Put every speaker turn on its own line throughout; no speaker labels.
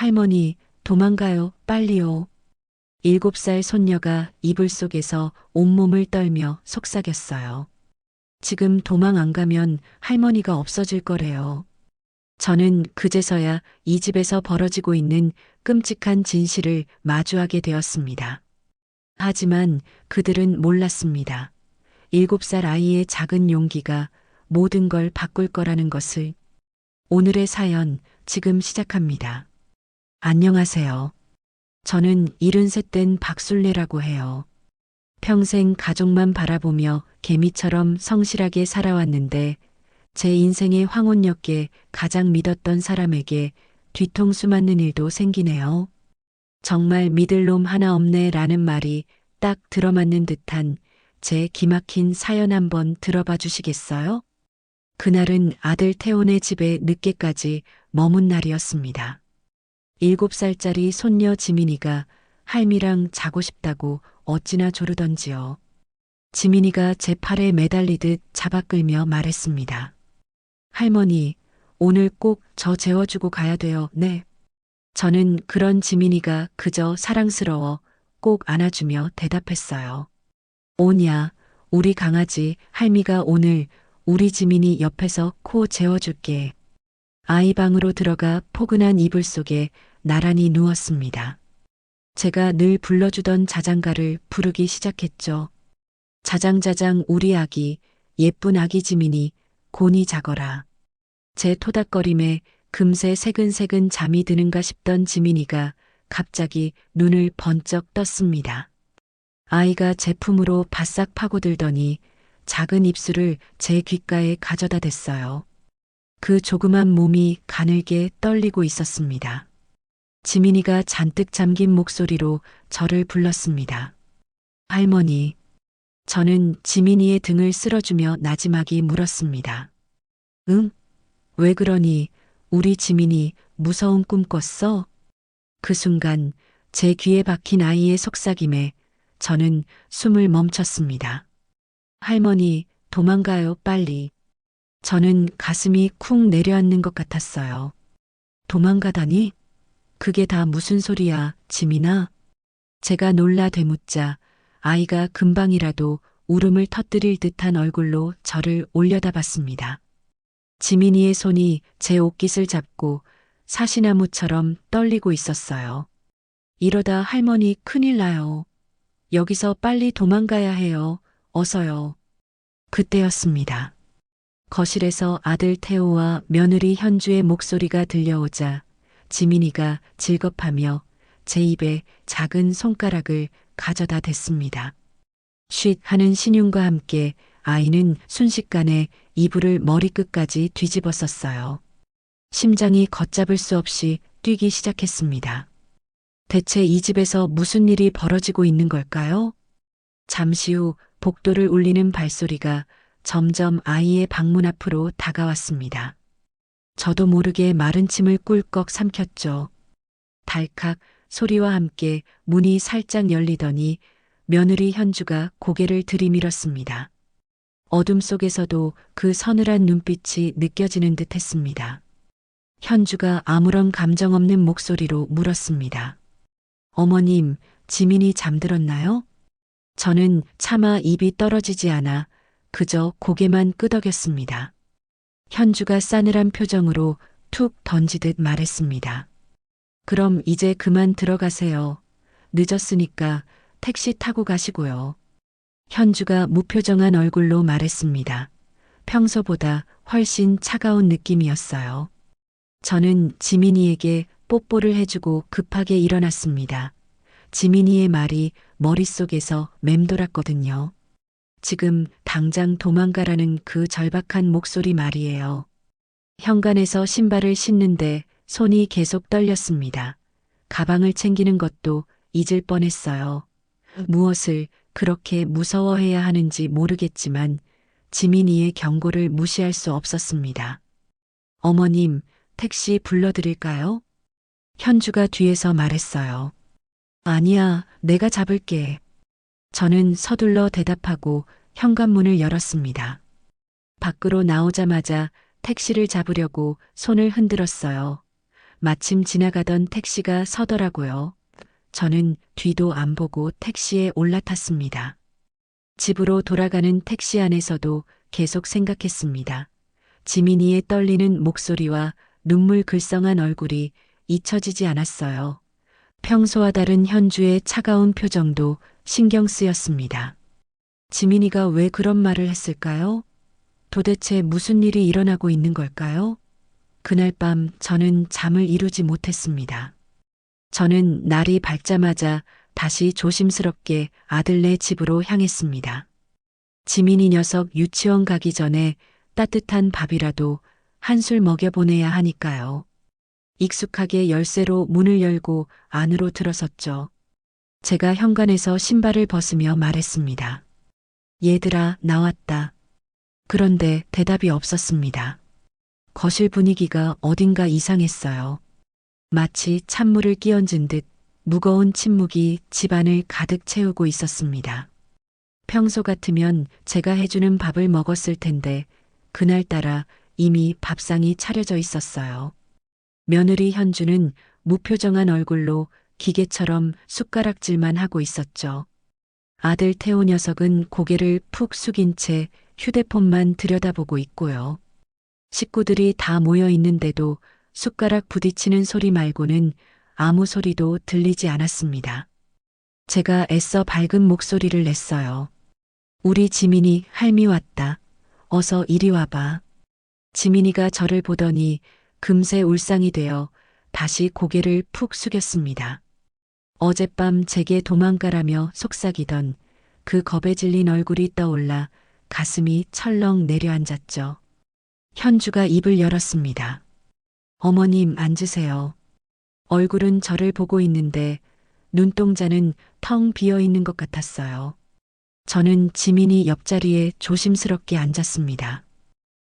할머니, 도망가요, 빨리요. 7살 손녀가 이불 속에서 온몸을 떨며 속삭였어요. 지금 도망 안 가면 할머니가 없어질 거래요. 저는 그제서야 이 집에서 벌어지고 있는 끔찍한 진실을 마주하게 되었습니다. 하지만 그들은 몰랐습니다. 7살 아이의 작은 용기가 모든 걸 바꿀 거라는 것을. 오늘의 사연 지금 시작합니다. 안녕하세요. 저는 73된 박술래라고 해요. 평생 가족만 바라보며 개미처럼 성실하게 살아왔는데 제 인생의 황혼역에 가장 믿었던 사람에게 뒤통수 맞는 일도 생기네요. 정말 믿을 놈 하나 없네 라는 말이 딱 들어맞는 듯한 제 기막힌 사연 한번 들어봐 주시겠어요? 그날은 아들 태훈의 집에 늦게까지 머문 날이었습니다. 7살짜리 손녀 지민이가 할미랑 자고 싶다고 어찌나 조르던지요. 지민이가 제 팔에 매달리듯 잡아 끌며 말했습니다. 할머니, 오늘 꼭 저 재워주고 가야 돼요. 네. 저는 그런 지민이가 그저 사랑스러워 꼭 안아주며 대답했어요. 오냐, 우리 강아지 할미가 오늘 우리 지민이 옆에서 코 재워줄게. 아이 방으로 들어가 포근한 이불 속에 나란히 누웠습니다. 제가 늘 불러주던 자장가를 부르기 시작했죠. 자장자장 우리 아기, 예쁜 아기 지민이 곤히 자거라. 제 토닥거림에 금세 새근새근 잠이 드는가 싶던 지민이가 갑자기 눈을 번쩍 떴습니다. 아이가 제 품으로 바싹 파고들더니 작은 입술을 제 귓가에 가져다 댔어요. 그 조그만 몸이 가늘게 떨리고 있었습니다. 지민이가 잔뜩 잠긴 목소리로 저를 불렀습니다. 할머니. 저는 지민이의 등을 쓸어주며 나지막이 물었습니다. 응? 왜 그러니? 우리 지민이 무서운 꿈 꿨어? 그 순간 제 귀에 박힌 아이의 속삭임에 저는 숨을 멈췄습니다. 할머니, 도망가요, 빨리. 저는 가슴이 쿵 내려앉는 것 같았어요. 도망가다니? 그게 다 무슨 소리야, 지민아? 제가 놀라 되묻자 아이가 금방이라도 울음을 터뜨릴 듯한 얼굴로 저를 올려다봤습니다. 지민이의 손이 제 옷깃을 잡고 사시나무처럼 떨리고 있었어요. 이러다 할머니 큰일 나요. 여기서 빨리 도망가야 해요. 어서요. 그때였습니다. 거실에서 아들 태호와 며느리 현주의 목소리가 들려오자 지민이가 질겁하며 제 입에 작은 손가락을 가져다 댔습니다. 쉿 하는 신용과 함께 아이는 순식간에 이불을 머리끝까지 뒤집었었어요. 심장이 걷잡을 수 없이 뛰기 시작했습니다. 대체 이 집에서 무슨 일이 벌어지고 있는 걸까요? 잠시 후 복도를 울리는 발소리가 점점 아이의 방문 앞으로 다가왔습니다. 저도 모르게 마른 침을 꿀꺽 삼켰죠. 달칵 소리와 함께 문이 살짝 열리더니 며느리 현주가 고개를 들이밀었습니다. 어둠 속에서도 그 서늘한 눈빛이 느껴지는 듯 했습니다. 현주가 아무런 감정 없는 목소리로 물었습니다. 어머님, 지민이 잠들었나요? 저는 차마 입이 떨어지지 않아 그저 고개만 끄덕였습니다. 현주가 싸늘한 표정으로 툭 던지듯 말했습니다. 그럼 이제 그만 들어가세요. 늦었으니까 택시 타고 가시고요. 현주가 무표정한 얼굴로 말했습니다. 평소보다 훨씬 차가운 느낌이었어요. 저는 지민이에게 뽀뽀를 해주고 급하게 일어났습니다. 지민이의 말이 머릿속에서 맴돌았거든요. 지금 당장 도망가라는 그 절박한 목소리 말이에요. 현관에서 신발을 신는데 손이 계속 떨렸습니다. 가방을 챙기는 것도 잊을 뻔했어요. 무엇을 그렇게 무서워해야 하는지 모르겠지만 지민이의 경고를 무시할 수 없었습니다. 어머님, 택시 불러드릴까요? 현주가 뒤에서 말했어요. 아니야, 내가 잡을게. 저는 서둘러 대답하고 현관문을 열었습니다. 밖으로 나오자마자 택시를 잡으려고 손을 흔들었어요. 마침 지나가던 택시가 서더라고요. 저는 뒤도 안 보고 택시에 올라탔습니다. 집으로 돌아가는 택시 안에서도 계속 생각했습니다. 지민이의 떨리는 목소리와 눈물 글썽한 얼굴이 잊혀지지 않았어요. 평소와 다른 현주의 차가운 표정도 신경 쓰였습니다. 지민이가 왜 그런 말을 했을까요? 도대체 무슨 일이 일어나고 있는 걸까요? 그날 밤 저는 잠을 이루지 못했습니다. 저는 날이 밝자마자 다시 조심스럽게 아들네 집으로 향했습니다. 지민이 녀석 유치원 가기 전에 따뜻한 밥이라도 한술 먹여보내야 하니까요. 익숙하게 열쇠로 문을 열고 안으로 들어섰죠. 제가 현관에서 신발을 벗으며 말했습니다. 얘들아, 나왔다. 그런데 대답이 없었습니다. 거실 분위기가 어딘가 이상했어요. 마치 찬물을 끼얹은 듯 무거운 침묵이 집안을 가득 채우고 있었습니다. 평소 같으면 제가 해주는 밥을 먹었을 텐데 그날따라 이미 밥상이 차려져 있었어요. 며느리 현주는 무표정한 얼굴로 기계처럼 숟가락질만 하고 있었죠. 아들 태호 녀석은 고개를 푹 숙인 채 휴대폰만 들여다보고 있고요. 식구들이 다 모여 있는데도 숟가락 부딪히는 소리 말고는 아무 소리도 들리지 않았습니다. 제가 애써 밝은 목소리를 냈어요. 우리 지민이 할미 왔다. 어서 이리 와봐. 지민이가 저를 보더니 금세 울상이 되어 다시 고개를 푹 숙였습니다. 어젯밤 제게 도망가라며 속삭이던 그 겁에 질린 얼굴이 떠올라 가슴이 철렁 내려앉았죠. 현주가 입을 열었습니다. 어머님, 앉으세요. 얼굴은 저를 보고 있는데 눈동자는 텅 비어 있는 것 같았어요. 저는 지민이 옆자리에 조심스럽게 앉았습니다.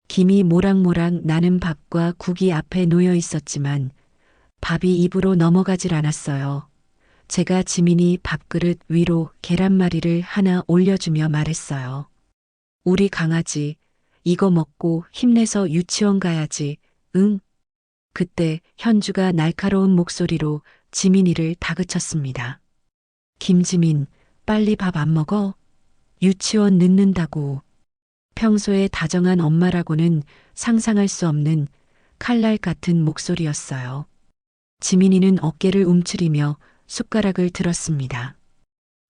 김이 모락모락 나는 밥과 국이 앞에 놓여 있었지만 밥이 입으로 넘어가질 않았어요. 제가 지민이 밥그릇 위로 계란말이를 하나 올려주며 말했어요. 우리 강아지, 이거 먹고 힘내서 유치원 가야지, 응? 그때 현주가 날카로운 목소리로 지민이를 다그쳤습니다. 김지민, 빨리 밥 안 먹어? 유치원 늦는다고. 평소에 다정한 엄마라고는 상상할 수 없는 칼날 같은 목소리였어요. 지민이는 어깨를 움츠리며 숟가락을 들었습니다.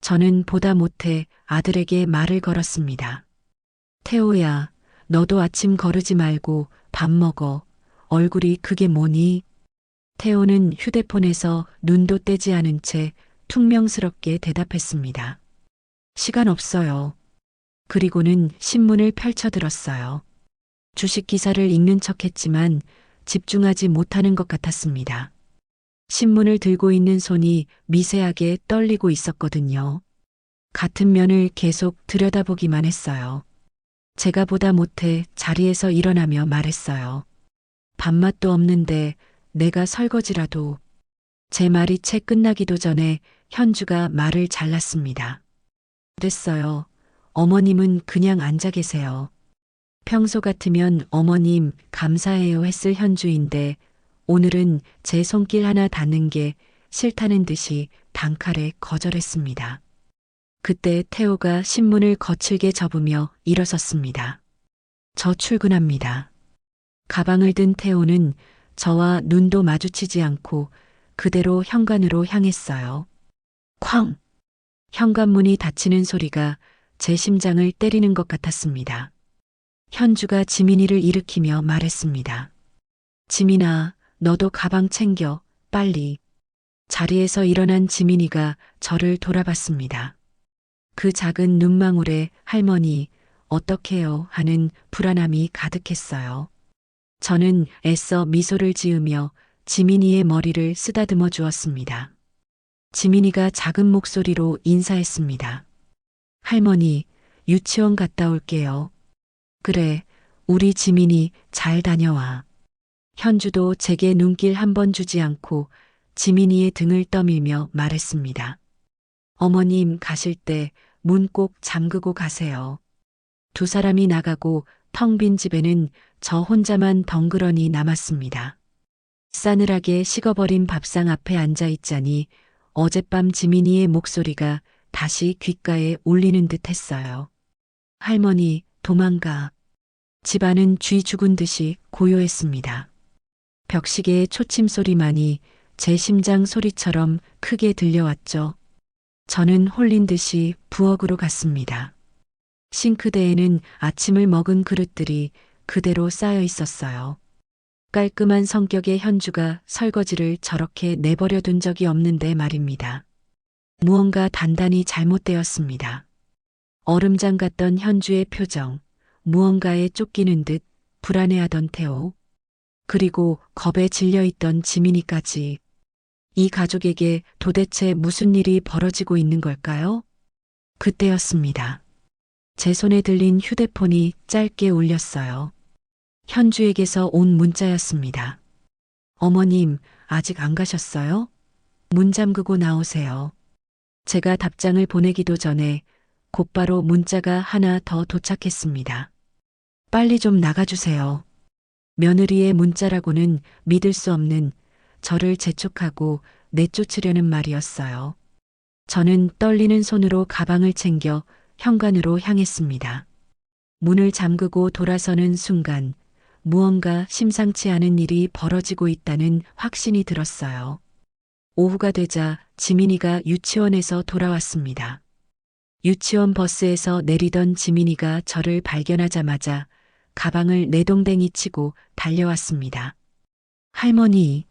저는 보다 못해 아들에게 말을 걸었습니다. 태호야, 너도 아침 거르지 말고 밥 먹어. 얼굴이 그게 뭐니? 태호는 휴대폰에서 눈도 떼지 않은 채 퉁명스럽게 대답했습니다. 시간 없어요. 그리고는 신문을 펼쳐들었어요. 주식 기사를 읽는 척했지만 집중하지 못하는 것 같았습니다. 신문을 들고 있는 손이 미세하게 떨리고 있었거든요. 같은 면을 계속 들여다보기만 했어요. 제가 보다 못해 자리에서 일어나며 말했어요. 밥맛도 없는데 내가 설거지라도. 제 말이 채 끝나기도 전에 현주가 말을 잘랐습니다. 됐어요. 어머님은 그냥 앉아 계세요. 평소 같으면 어머님 감사해요 했을 현주인데 오늘은 제 손길 하나 닿는 게 싫다는 듯이 단칼에 거절했습니다. 그때 태호가 신문을 거칠게 접으며 일어섰습니다. 저 출근합니다. 가방을 든 태호는 저와 눈도 마주치지 않고 그대로 현관으로 향했어요. 쾅! 현관문이 닫히는 소리가 제 심장을 때리는 것 같았습니다. 현주가 지민이를 일으키며 말했습니다. 지민아, 너도 가방 챙겨, 빨리. 자리에서 일어난 지민이가 저를 돌아봤습니다. 그 작은 눈망울에 할머니, 어떡해요 하는 불안함이 가득했어요. 저는 애써 미소를 지으며 지민이의 머리를 쓰다듬어 주었습니다. 지민이가 작은 목소리로 인사했습니다. 할머니, 유치원 갔다 올게요. 그래, 우리 지민이 잘 다녀와. 현주도 제게 눈길 한 번 주지 않고 지민이의 등을 떠밀며 말했습니다. 어머님 가실 때 문 꼭 잠그고 가세요. 두 사람이 나가고 텅 빈 집에는 저 혼자만 덩그러니 남았습니다. 싸늘하게 식어버린 밥상 앞에 앉아 있자니 어젯밤 지민이의 목소리가 다시 귓가에 울리는 듯 했어요. 할머니, 도망가. 집안은 쥐 죽은 듯이 고요했습니다. 벽시계의 초침 소리만이 제 심장 소리처럼 크게 들려왔죠. 저는 홀린 듯이 부엌으로 갔습니다. 싱크대에는 아침을 먹은 그릇들이 그대로 쌓여 있었어요. 깔끔한 성격의 현주가 설거지를 저렇게 내버려 둔 적이 없는데 말입니다. 무언가 단단히 잘못되었습니다. 얼음장 같던 현주의 표정, 무언가에 쫓기는 듯 불안해하던 태호, 그리고 겁에 질려있던 지민이까지. 이 가족에게 도대체 무슨 일이 벌어지고 있는 걸까요? 그때였습니다. 제 손에 들린 휴대폰이 짧게 울렸어요. 현주에게서 온 문자였습니다. 어머님, 아직 안 가셨어요? 문 잠그고 나오세요. 제가 답장을 보내기도 전에 곧바로 문자가 하나 더 도착했습니다. 빨리 좀 나가주세요. 며느리의 문자라고는 믿을 수 없는 저를 재촉하고 내쫓으려는 말이었어요. 저는 떨리는 손으로 가방을 챙겨 현관으로 향했습니다. 문을 잠그고 돌아서는 순간 무언가 심상치 않은 일이 벌어지고 있다는 확신이 들었어요. 오후가 되자 지민이가 유치원에서 돌아왔습니다. 유치원 버스에서 내리던 지민이가 저를 발견하자마자 가방을 내동댕이 치고 달려왔습니다. 할머니,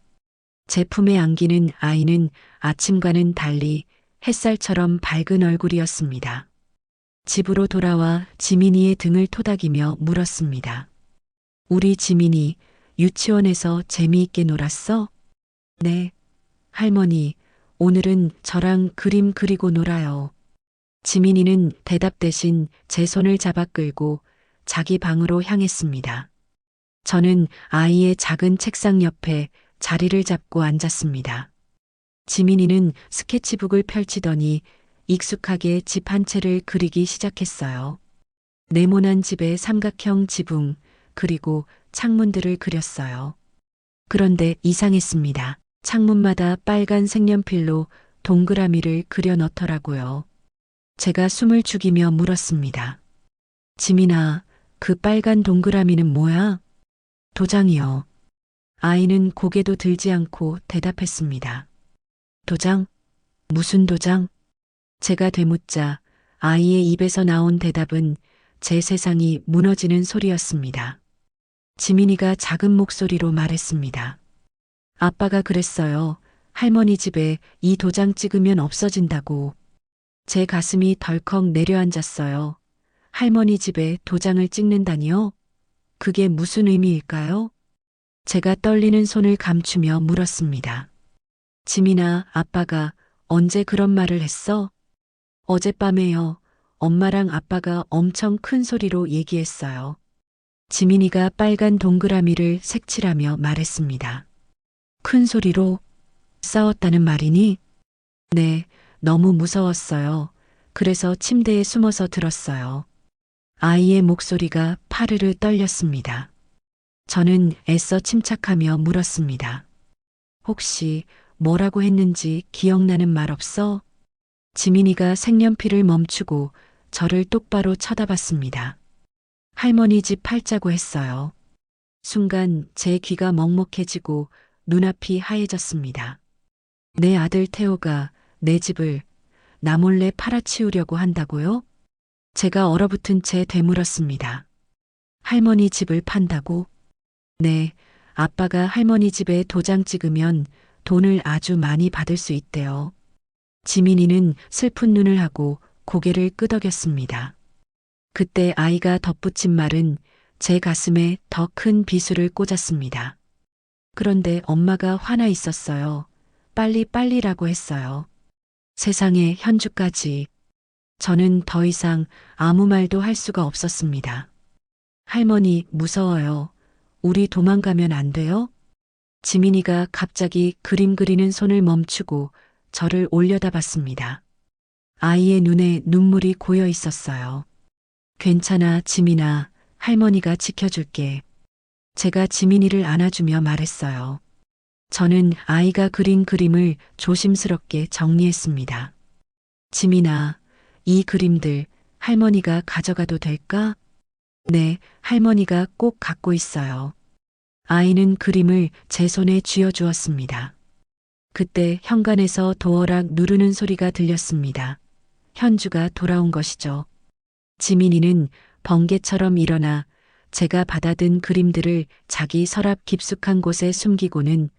제 품에 안기는 아이는 아침과는 달리 햇살처럼 밝은 얼굴이었습니다. 집으로 돌아와 지민이의 등을 토닥이며 물었습니다. 우리 지민이 유치원에서 재미있게 놀았어? 네. 할머니, 오늘은 저랑 그림 그리고 놀아요. 지민이는 대답 대신 제 손을 잡아 끌고 자기 방으로 향했습니다. 저는 아이의 작은 책상 옆에 자리를 잡고 앉았습니다. 지민이는 스케치북을 펼치더니 익숙하게 집 한 채를 그리기 시작했어요. 네모난 집의 삼각형 지붕, 그리고 창문들을 그렸어요. 그런데 이상했습니다. 창문마다 빨간 색연필로 동그라미를 그려 넣더라고요. 제가 숨을 죽이며 물었습니다. 지민아, 그 빨간 동그라미는 뭐야? 도장이요. 아이는 고개도 들지 않고 대답했습니다. 도장? 무슨 도장? 제가 되묻자 아이의 입에서 나온 대답은 제 세상이 무너지는 소리였습니다. 지민이가 작은 목소리로 말했습니다. 아빠가 그랬어요. 할머니 집에 이 도장 찍으면 없어진다고. 제 가슴이 덜컥 내려앉았어요. 할머니 집에 도장을 찍는다니요? 그게 무슨 의미일까요? 제가 떨리는 손을 감추며 물었습니다. 지민아, 아빠가 언제 그런 말을 했어? 어젯밤에요. 엄마랑 아빠가 엄청 큰 소리로 얘기했어요. 지민이가 빨간 동그라미를 색칠하며 말했습니다. 큰 소리로 싸웠다는 말이니? 네, 너무 무서웠어요. 그래서 침대에 숨어서 들었어요. 아이의 목소리가 파르르 떨렸습니다. 저는 애써 침착하며 물었습니다. 혹시 뭐라고 했는지 기억나는 말 없어? 지민이가 색연필을 멈추고 저를 똑바로 쳐다봤습니다. 할머니 집 팔자고 했어요. 순간 제 귀가 먹먹해지고 눈앞이 하얘졌습니다. 내 아들 태호가 내 집을 나 몰래 팔아치우려고 한다고요? 제가 얼어붙은 채 되물었습니다. 할머니 집을 판다고? 네, 아빠가 할머니 집에 도장 찍으면 돈을 아주 많이 받을 수 있대요. 지민이는 슬픈 눈을 하고 고개를 끄덕였습니다. 그때 아이가 덧붙인 말은 제 가슴에 더 큰 비수를 꽂았습니다. 그런데 엄마가 화나 있었어요. 빨리라고 했어요. 세상에 현주까지. 저는 더 이상 아무 말도 할 수가 없었습니다. 할머니, 무서워요. 우리 도망가면 안 돼요? 지민이가 갑자기 그림 그리는 손을 멈추고 저를 올려다봤습니다. 아이의 눈에 눈물이 고여 있었어요. 괜찮아, 지민아. 할머니가 지켜줄게. 제가 지민이를 안아주며 말했어요. 저는 아이가 그린 그림을 조심스럽게 정리했습니다. 지민아, 이 그림들 할머니가 가져가도 될까? 네, 할머니가 꼭 갖고 있어요. 아이는 그림을 제 손에 쥐어주었습니다. 그때 현관에서 도어락 누르는 소리가 들렸습니다. 현주가 돌아온 것이죠. 지민이는 번개처럼 일어나 제가 받아든 그림들을 자기 서랍 깊숙한 곳에 숨기고는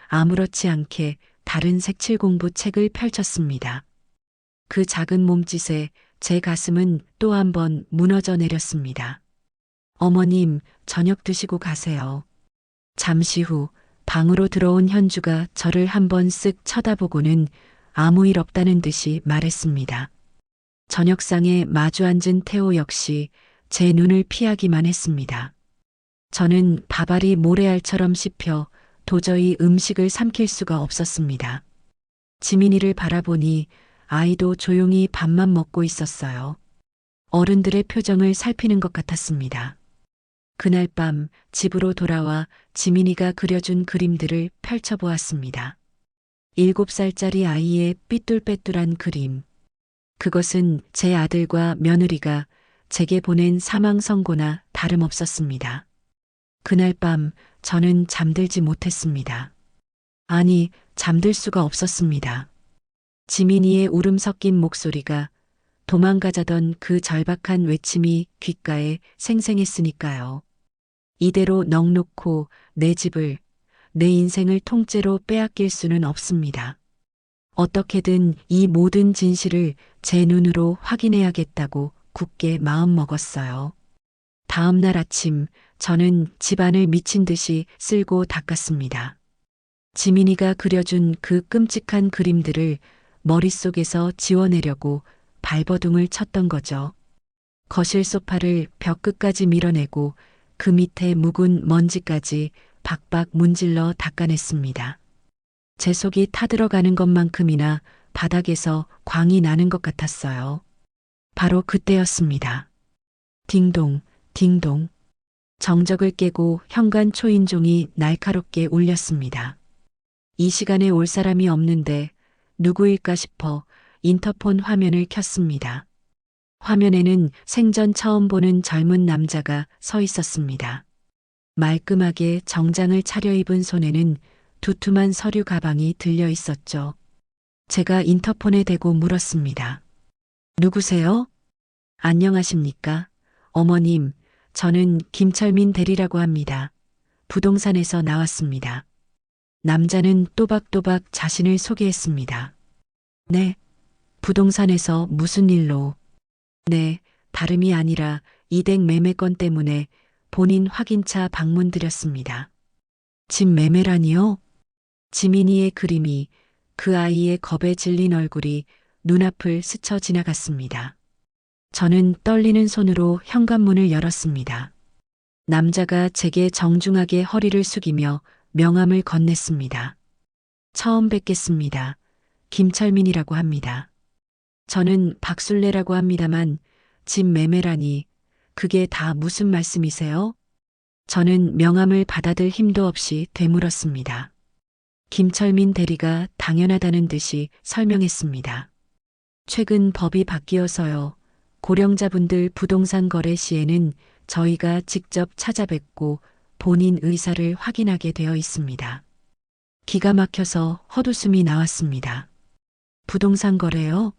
아무렇지 않게 다른 색칠 공부 책을 펼쳤습니다. 그 작은 몸짓에 제 가슴은 또 한 번 무너져 내렸습니다. 어머님, 저녁 드시고 가세요. 잠시 후 방으로 들어온 현주가 저를 한번 쓱 쳐다보고는 아무 일 없다는 듯이 말했습니다. 저녁상에 마주 앉은 태호 역시 제 눈을 피하기만 했습니다. 저는 밥알이 모래알처럼 씹혀 도저히 음식을 삼킬 수가 없었습니다. 지민이를 바라보니 아이도 조용히 밥만 먹고 있었어요. 어른들의 표정을 살피는 것 같았습니다. 그날 밤 집으로 돌아와 지민이가 그려준 그림들을 펼쳐보았습니다. 7살짜리 아이의 삐뚤빼뚤한 그림. 그것은 제 아들과 며느리가 제게 보낸 사망 선고나 다름없었습니다. 그날 밤 저는 잠들지 못했습니다. 아니, 잠들 수가 없었습니다. 지민이의 울음 섞인 목소리가 도망가자던 그 절박한 외침이 귓가에 생생했으니까요. 이대로 넋놓고 내 집을, 내 인생을 통째로 빼앗길 수는 없습니다. 어떻게든 이 모든 진실을 제 눈으로 확인해야겠다고 굳게 마음먹었어요. 다음 날 아침 저는 집안을 미친 듯이 쓸고 닦았습니다. 지민이가 그려준 그 끔찍한 그림들을 머릿속에서 지워내려고 발버둥을 쳤던 거죠. 거실 소파를 벽 끝까지 밀어내고 그 밑에 묵은 먼지까지 박박 문질러 닦아냈습니다. 제 속이 타들어가는 것만큼이나 바닥에서 광이 나는 것 같았어요. 바로 그때였습니다. 딩동, 딩동. 정적을 깨고 현관 초인종이 날카롭게 울렸습니다. 이 시간에 올 사람이 없는데 누구일까 싶어 인터폰 화면을 켰습니다. 화면에는 생전 처음 보는 젊은 남자가 서 있었습니다. 말끔하게 정장을 차려입은 손에는 두툼한 서류 가방이 들려 있었죠. 제가 인터폰에 대고 물었습니다. 누구세요? 안녕하십니까? 어머님, 저는 김철민 대리라고 합니다. 부동산에서 나왔습니다. 남자는 또박또박 자신을 소개했습니다. 네, 부동산에서 무슨 일로? 네, 다름이 아니라 이댁 매매건 때문에 본인 확인차 방문 드렸습니다. 집 매매라니요? 지민이의 그림이, 그 아이의 겁에 질린 얼굴이 눈앞을 스쳐 지나갔습니다. 저는 떨리는 손으로 현관문을 열었습니다. 남자가 제게 정중하게 허리를 숙이며 명함을 건넸습니다. 처음 뵙겠습니다. 김철민이라고 합니다. 저는 박술래라고 합니다만 집 매매라니 그게 다 무슨 말씀이세요? 저는 명함을 받아들 힘도 없이 되물었습니다. 김철민 대리가 당연하다는 듯이 설명했습니다. 최근 법이 바뀌어서요. 고령자분들 부동산 거래 시에는 저희가 직접 찾아뵙고 본인 의사를 확인하게 되어 있습니다. 기가 막혀서 헛웃음이 나왔습니다. 부동산 거래요?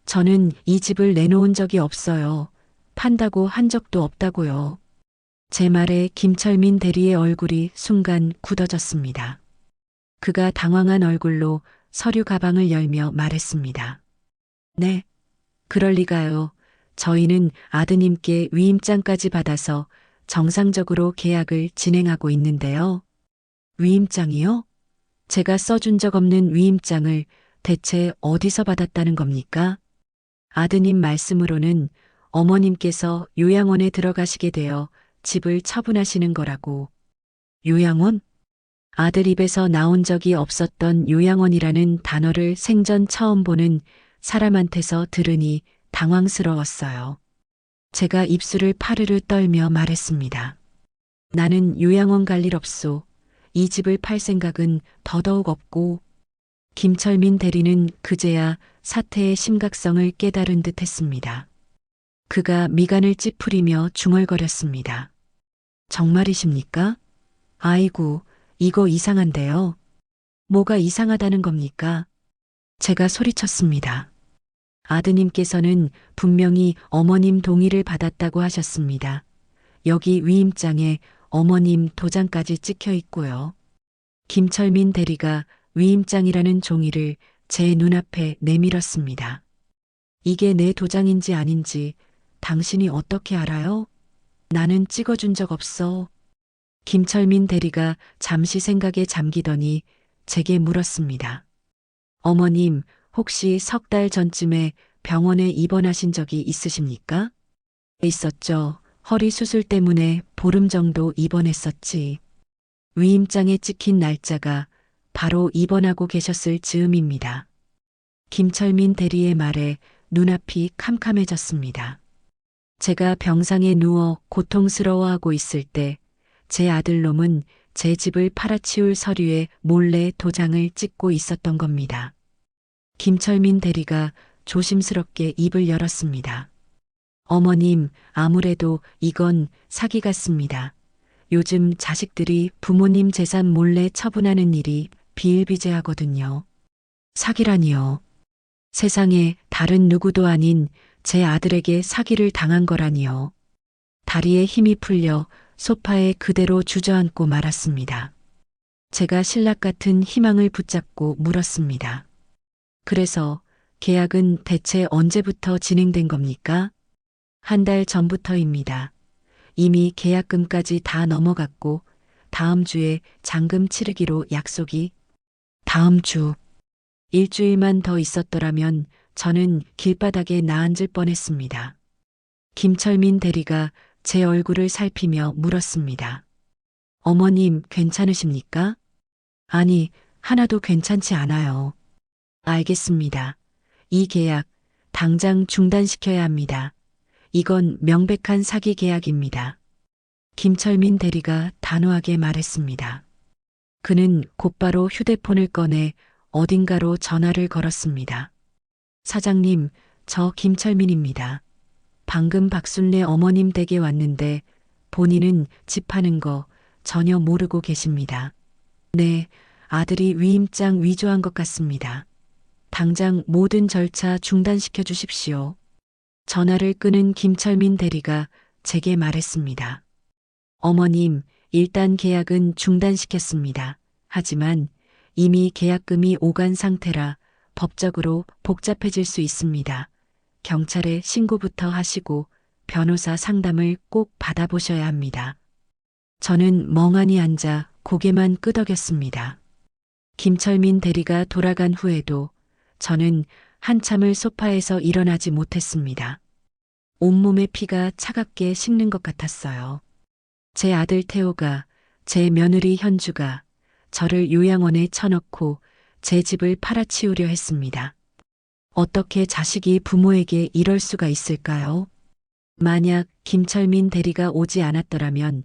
저는 이 집을 내놓은 적이 없어요. 판다고 한 적도 없다고요. 제 말에 김철민 대리의 얼굴이 순간 굳어졌습니다. 그가 당황한 얼굴로 서류 가방을 열며 말했습니다. 네, 그럴 리가요. 저희는 아드님께 위임장까지 받아서 정상적으로 계약을 진행하고 있는데요. 위임장이요? 제가 써준 적 없는 위임장을 대체 어디서 받았다는 겁니까? 아드님 말씀으로는 어머님께서 요양원에 들어가시게 되어 집을 처분하시는 거라고. 요양원? 아들 입에서 나온 적이 없었던 요양원이라는 단어를 생전 처음 보는 사람한테서 들으니 당황스러웠어요. 제가 입술을 파르르 떨며 말했습니다. 나는 요양원 갈 일 없소. 이 집을 팔 생각은 더더욱 없고 김철민 대리는 그제야 사태의 심각성을 깨달은 듯 했습니다. 그가 미간을 찌푸리며 중얼거렸습니다. 정말이십니까? 아이고, 이거 이상한데요. 뭐가 이상하다는 겁니까? 제가 소리쳤습니다. 아드님께서는 분명히 어머님 동의를 받았다고 하셨습니다. 여기 위임장에 어머님 도장까지 찍혀 있고요. 김철민 대리가 위임장이라는 종이를 제 눈앞에 내밀었습니다. 이게 내 도장인지 아닌지 당신이 어떻게 알아요? 나는 찍어준 적 없어. 김철민 대리가 잠시 생각에 잠기더니 제게 물었습니다. 어머님, 혹시 석 달 전쯤에 병원에 입원하신 적이 있으십니까? 있었죠. 허리 수술 때문에 보름 정도 입원했었지. 위임장에 찍힌 날짜가 바로 입원하고 계셨을 즈음입니다. 김철민 대리의 말에 눈앞이 캄캄해졌습니다. 제가 병상에 누워 고통스러워하고 있을 때 제 아들놈은 제 집을 팔아치울 서류에 몰래 도장을 찍고 있었던 겁니다. 김철민 대리가 조심스럽게 입을 열었습니다. 어머님, 아무래도 이건 사기 같습니다. 요즘 자식들이 부모님 재산 몰래 처분하는 일이 비일비재하거든요. 사기라니요. 세상에 다른 누구도 아닌 제 아들에게 사기를 당한 거라니요. 다리에 힘이 풀려 소파에 그대로 주저앉고 말았습니다. 제가 신락 같은 희망을 붙잡고 물었습니다. 그래서 계약은 대체 언제부터 진행된 겁니까? 한 달 전부터입니다. 이미 계약금까지 다 넘어갔고 다음 주에 잔금 치르기로 약속이. 다음 주. 일주일만 더 있었더라면 저는 길바닥에 나앉을 뻔했습니다. 김철민 대리가 제 얼굴을 살피며 물었습니다. 어머님, 괜찮으십니까? 아니, 하나도 괜찮지 않아요. 알겠습니다. 이 계약 당장 중단시켜야 합니다. 이건 명백한 사기 계약입니다. 김철민 대리가 단호하게 말했습니다. 그는 곧바로 휴대폰을 꺼내 어딘가로 전화를 걸었습니다. 사장님, 저 김철민입니다. 방금 박순례 어머님 댁에 왔는데 본인은 집 파는 거 전혀 모르고 계십니다. 네, 아들이 위임장 위조한 것 같습니다. 당장 모든 절차 중단시켜 주십시오. 전화를 끊은 김철민 대리가 제게 말했습니다. 어머님, 일단 계약은 중단시켰습니다. 하지만 이미 계약금이 오간 상태라 법적으로 복잡해질 수 있습니다. 경찰에 신고부터 하시고 변호사 상담을 꼭 받아보셔야 합니다. 저는 멍하니 앉아 고개만 끄덕였습니다. 김철민 대리가 돌아간 후에도 저는 한참을 소파에서 일어나지 못했습니다. 온몸의 피가 차갑게 식는 것 같았어요. 제 아들 태호가, 제 며느리 현주가 저를 요양원에 쳐넣고 제 집을 팔아치우려 했습니다. 어떻게 자식이 부모에게 이럴 수가 있을까요? 만약 김철민 대리가 오지 않았더라면,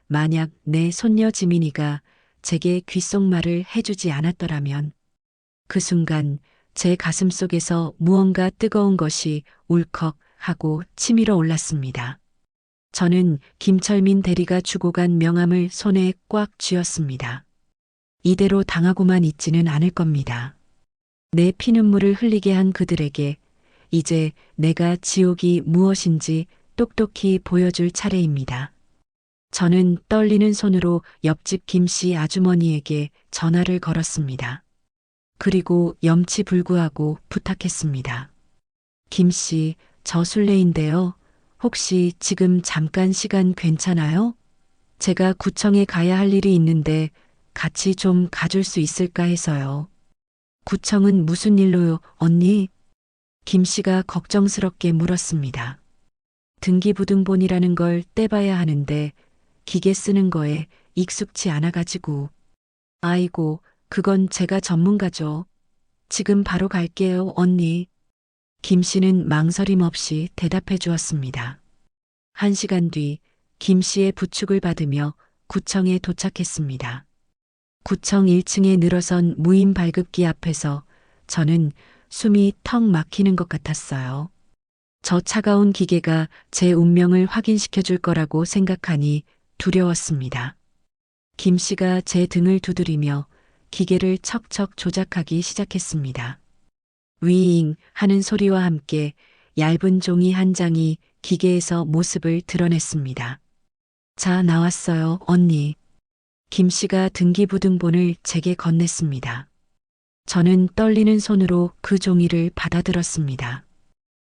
만약 내 손녀 지민이가 제게 귓속말을 해주지 않았더라면, 그 순간 제 가슴 속에서 무언가 뜨거운 것이 울컥 하고 치밀어 올랐습니다. 저는 김철민 대리가 주고 간 명함을 손에 꽉 쥐었습니다. 이대로 당하고만 있지는 않을 겁니다. 내 피눈물을 흘리게 한 그들에게 이제 내가 지옥이 무엇인지 똑똑히 보여줄 차례입니다. 저는 떨리는 손으로 옆집 김씨 아주머니에게 전화를 걸었습니다. 그리고 염치불구하고 부탁했습니다. 김씨, 저 순례인데요. 혹시 지금 잠깐 시간 괜찮아요? 제가 구청에 가야 할 일이 있는데 같이 좀 가줄 수 있을까 해서요. 구청은 무슨 일로요, 언니? 김씨가 걱정스럽게 물었습니다. 등기부등본이라는 걸 떼봐야 하는데 기계 쓰는 거에 익숙치 않아가지고. 아이고, 그건 제가 전문가죠. 지금 바로 갈게요, 언니. 김씨는 망설임 없이 대답해 주었습니다. 1시간 뒤 김씨의 부축을 받으며 구청에 도착했습니다. 구청 1층에 늘어선 무인 발급기 앞에서 저는 숨이 턱 막히는 것 같았어요. 저 차가운 기계가 제 운명을 확인시켜 줄 거라고 생각하니 두려웠습니다. 김 씨가 제 등을 두드리며 기계를 척척 조작하기 시작했습니다. 위잉 하는 소리와 함께 얇은 종이 한 장이 기계에서 모습을 드러냈습니다. 자, 나왔어요, 언니. 김 씨가 등기부등본을 제게 건넸습니다. 저는 떨리는 손으로 그 종이를 받아들었습니다.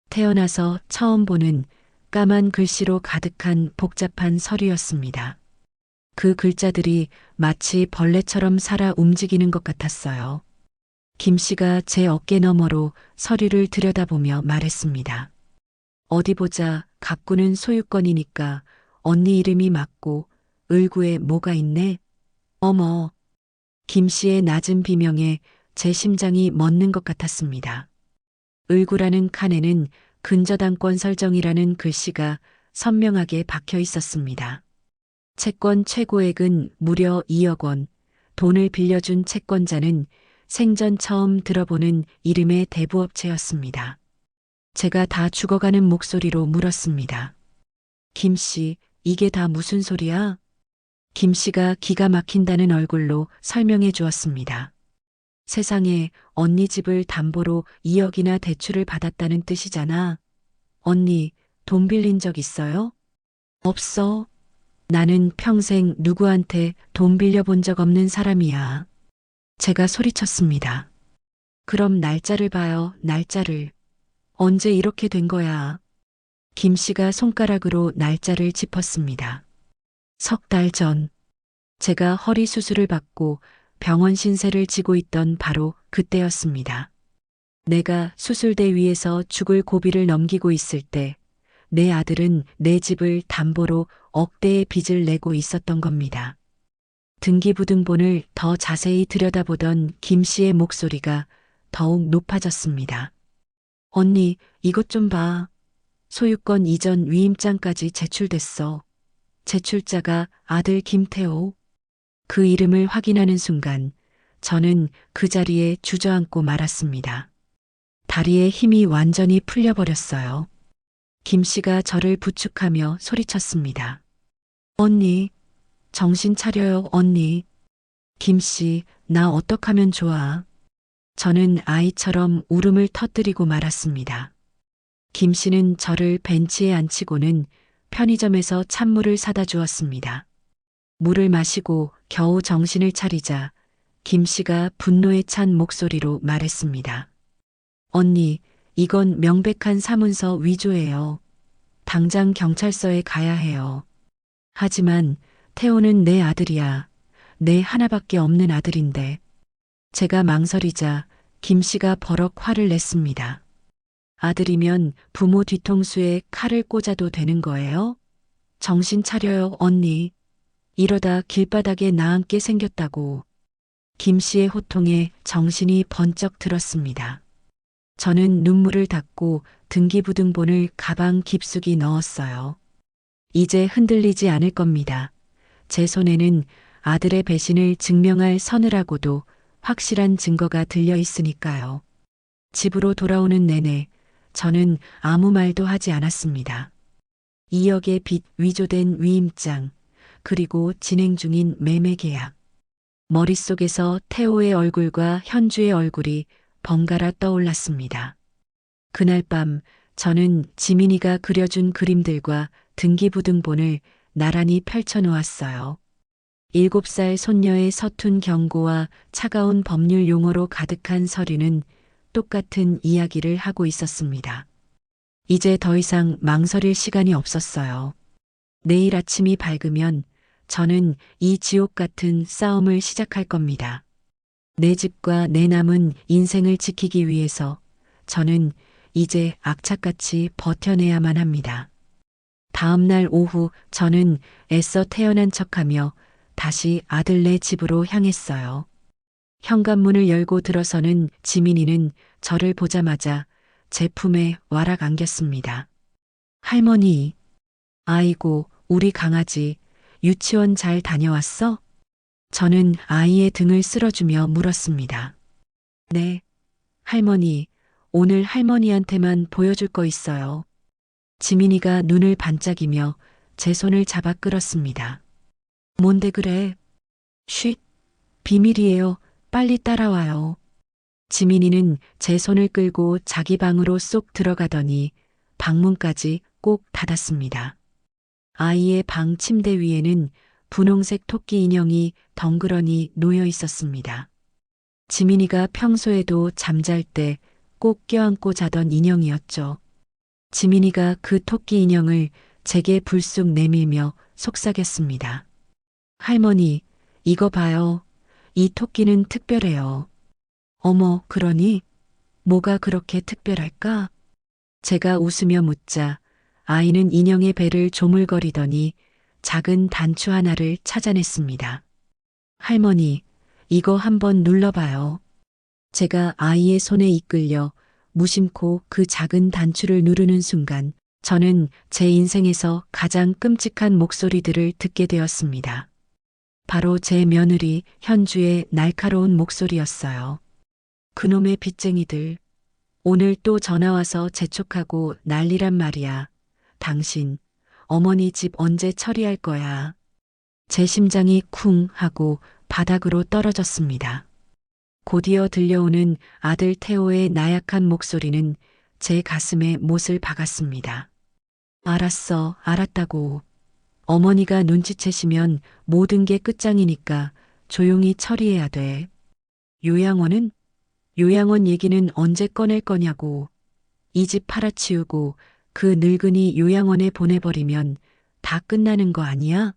태어나서 처음 보는 까만 글씨로 가득한 복잡한 서류였습니다. 그 글자들이 마치 벌레처럼 살아 움직이는 것 같았어요. 김 씨가 제 어깨 너머로 서류를 들여다보며 말했습니다. 어디 보자, 가꾸는 소유권이니까 언니 이름이 맞고 을구에 뭐가 있네? 어머. 김 씨의 낮은 비명에 제 심장이 멎는 것 같았습니다. 을구라는 칸에는 근저당권 설정이라는 글씨가 선명하게 박혀 있었습니다. 채권 최고액은 무려 2억 원, 돈을 빌려준 채권자는 생전 처음 들어보는 이름의 대부업체였습니다. 제가 다 죽어가는 목소리로 물었습니다. 김 씨, 이게 다 무슨 소리야? 김 씨가 기가 막힌다는 얼굴로 설명해 주었습니다. 세상에, 언니 집을 담보로 2억이나 대출을 받았다는 뜻이잖아. 언니, 돈 빌린 적 있어요? 없어. 나는 평생 누구한테 돈 빌려본 적 없는 사람이야. 제가 소리쳤습니다. 그럼 날짜를 봐요, 날짜를. 언제 이렇게 된 거야? 김 씨가 손가락으로 날짜를 짚었습니다. 3달 전. 제가 허리 수술을 받고 병원 신세를 지고 있던 바로 그때였습니다. 내가 수술대 위에서 죽을 고비를 넘기고 있을 때 내 아들은 내 집을 담보로 억대의 빚을 내고 있었던 겁니다. 등기부등본을 더 자세히 들여다보던 김 씨의 목소리가 더욱 높아졌습니다. 언니, 이것 좀 봐. 소유권 이전 위임장까지 제출됐어. 제출자가 아들 김태호. 그 이름을 확인하는 순간 저는 그 자리에 주저앉고 말았습니다. 다리에 힘이 완전히 풀려버렸어요. 김 씨가 저를 부축하며 소리쳤습니다. 언니, 정신 차려요, 언니. 김 씨, 나 어떡하면 좋아? 저는 아이처럼 울음을 터뜨리고 말았습니다. 김 씨는 저를 벤치에 앉히고는 편의점에서 찬물을 사다 주었습니다. 물을 마시고 겨우 정신을 차리자 김 씨가 분노에 찬 목소리로 말했습니다. 언니, 이건 명백한 사문서 위조예요. 당장 경찰서에 가야 해요. 하지만 태호는 내 아들이야. 내 하나밖에 없는 아들인데. 제가 망설이자 김 씨가 버럭 화를 냈습니다. 아들이면 부모 뒤통수에 칼을 꽂아도 되는 거예요? 정신 차려요, 언니. 이러다 길바닥에 나앉게 생겼다고. 김 씨의 호통에 정신이 번쩍 들었습니다. 저는 눈물을 닦고 등기부등본을 가방 깊숙이 넣었어요. 이제 흔들리지 않을 겁니다. 제 손에는 아들의 배신을 증명할 서늘하고도 확실한 증거가 들려 있으니까요. 집으로 돌아오는 내내 저는 아무 말도 하지 않았습니다. 2억의 빚 위조된 위임장, 그리고 진행 중인 매매 계약. 머릿속에서 태호의 얼굴과 현주의 얼굴이 번갈아 떠올랐습니다. 그날 밤 저는 지민이가 그려준 그림들과 등기부등본을 나란히 펼쳐놓았어요. 7살 손녀의 서툰 경고와 차가운 법률 용어로 가득한 서류는 똑같은 이야기를 하고 있었습니다. 이제 더 이상 망설일 시간이 없었어요. 내일 아침이 밝으면 저는 이 지옥 같은 싸움을 시작할 겁니다. 내 집과 내 남은 인생을 지키기 위해서 저는 이제 악착같이 버텨내야만 합니다. 다음 날 오후 저는 애써 태어난 척하며 다시 아들네 집으로 향했어요. 현관문을 열고 들어서는 지민이는 저를 보자마자 제 품에 와락 안겼습니다. 할머니, 아이고, 우리 강아지, 유치원 잘 다녀왔어? 저는 아이의 등을 쓸어주며 물었습니다. 네, 할머니, 오늘 할머니한테만 보여줄 거 있어요. 지민이가 눈을 반짝이며 제 손을 잡아 끌었습니다. 뭔데 그래? 쉿, 비밀이에요. 빨리 따라와요. 지민이는 제 손을 끌고 자기 방으로 쏙 들어가더니 방문까지 꼭 닫았습니다. 아이의 방 침대 위에는 분홍색 토끼 인형이 덩그러니 놓여 있었습니다. 지민이가 평소에도 잠잘 때 꼭 껴안고 자던 인형이었죠. 지민이가 그 토끼 인형을 제게 불쑥 내밀며 속삭였습니다. 할머니, 이거 봐요. 이 토끼는 특별해요. 어머, 그러니? 뭐가 그렇게 특별할까? 제가 웃으며 묻자 아이는 인형의 배를 조물거리더니 작은 단추 하나를 찾아냈습니다. 할머니, 이거 한번 눌러봐요. 제가 아이의 손에 이끌려 무심코 그 작은 단추를 누르는 순간 저는 제 인생에서 가장 끔찍한 목소리들을 듣게 되었습니다. 바로 제 며느리 현주의 날카로운 목소리였어요. 그놈의 빚쟁이들. 오늘 또 전화와서 재촉하고 난리란 말이야. 당신, 어머니 집 언제 처리할 거야. 제 심장이 쿵 하고 바닥으로 떨어졌습니다. 곧이어 들려오는 아들 태호의 나약한 목소리는 제 가슴에 못을 박았습니다. 알았어, 알았다고. 어머니가 눈치채시면 모든 게 끝장이니까 조용히 처리해야 돼. 요양원은? 요양원 얘기는 언제 꺼낼 거냐고. 이 집 팔아치우고 그 늙은이 요양원에 보내버리면 다 끝나는 거 아니야?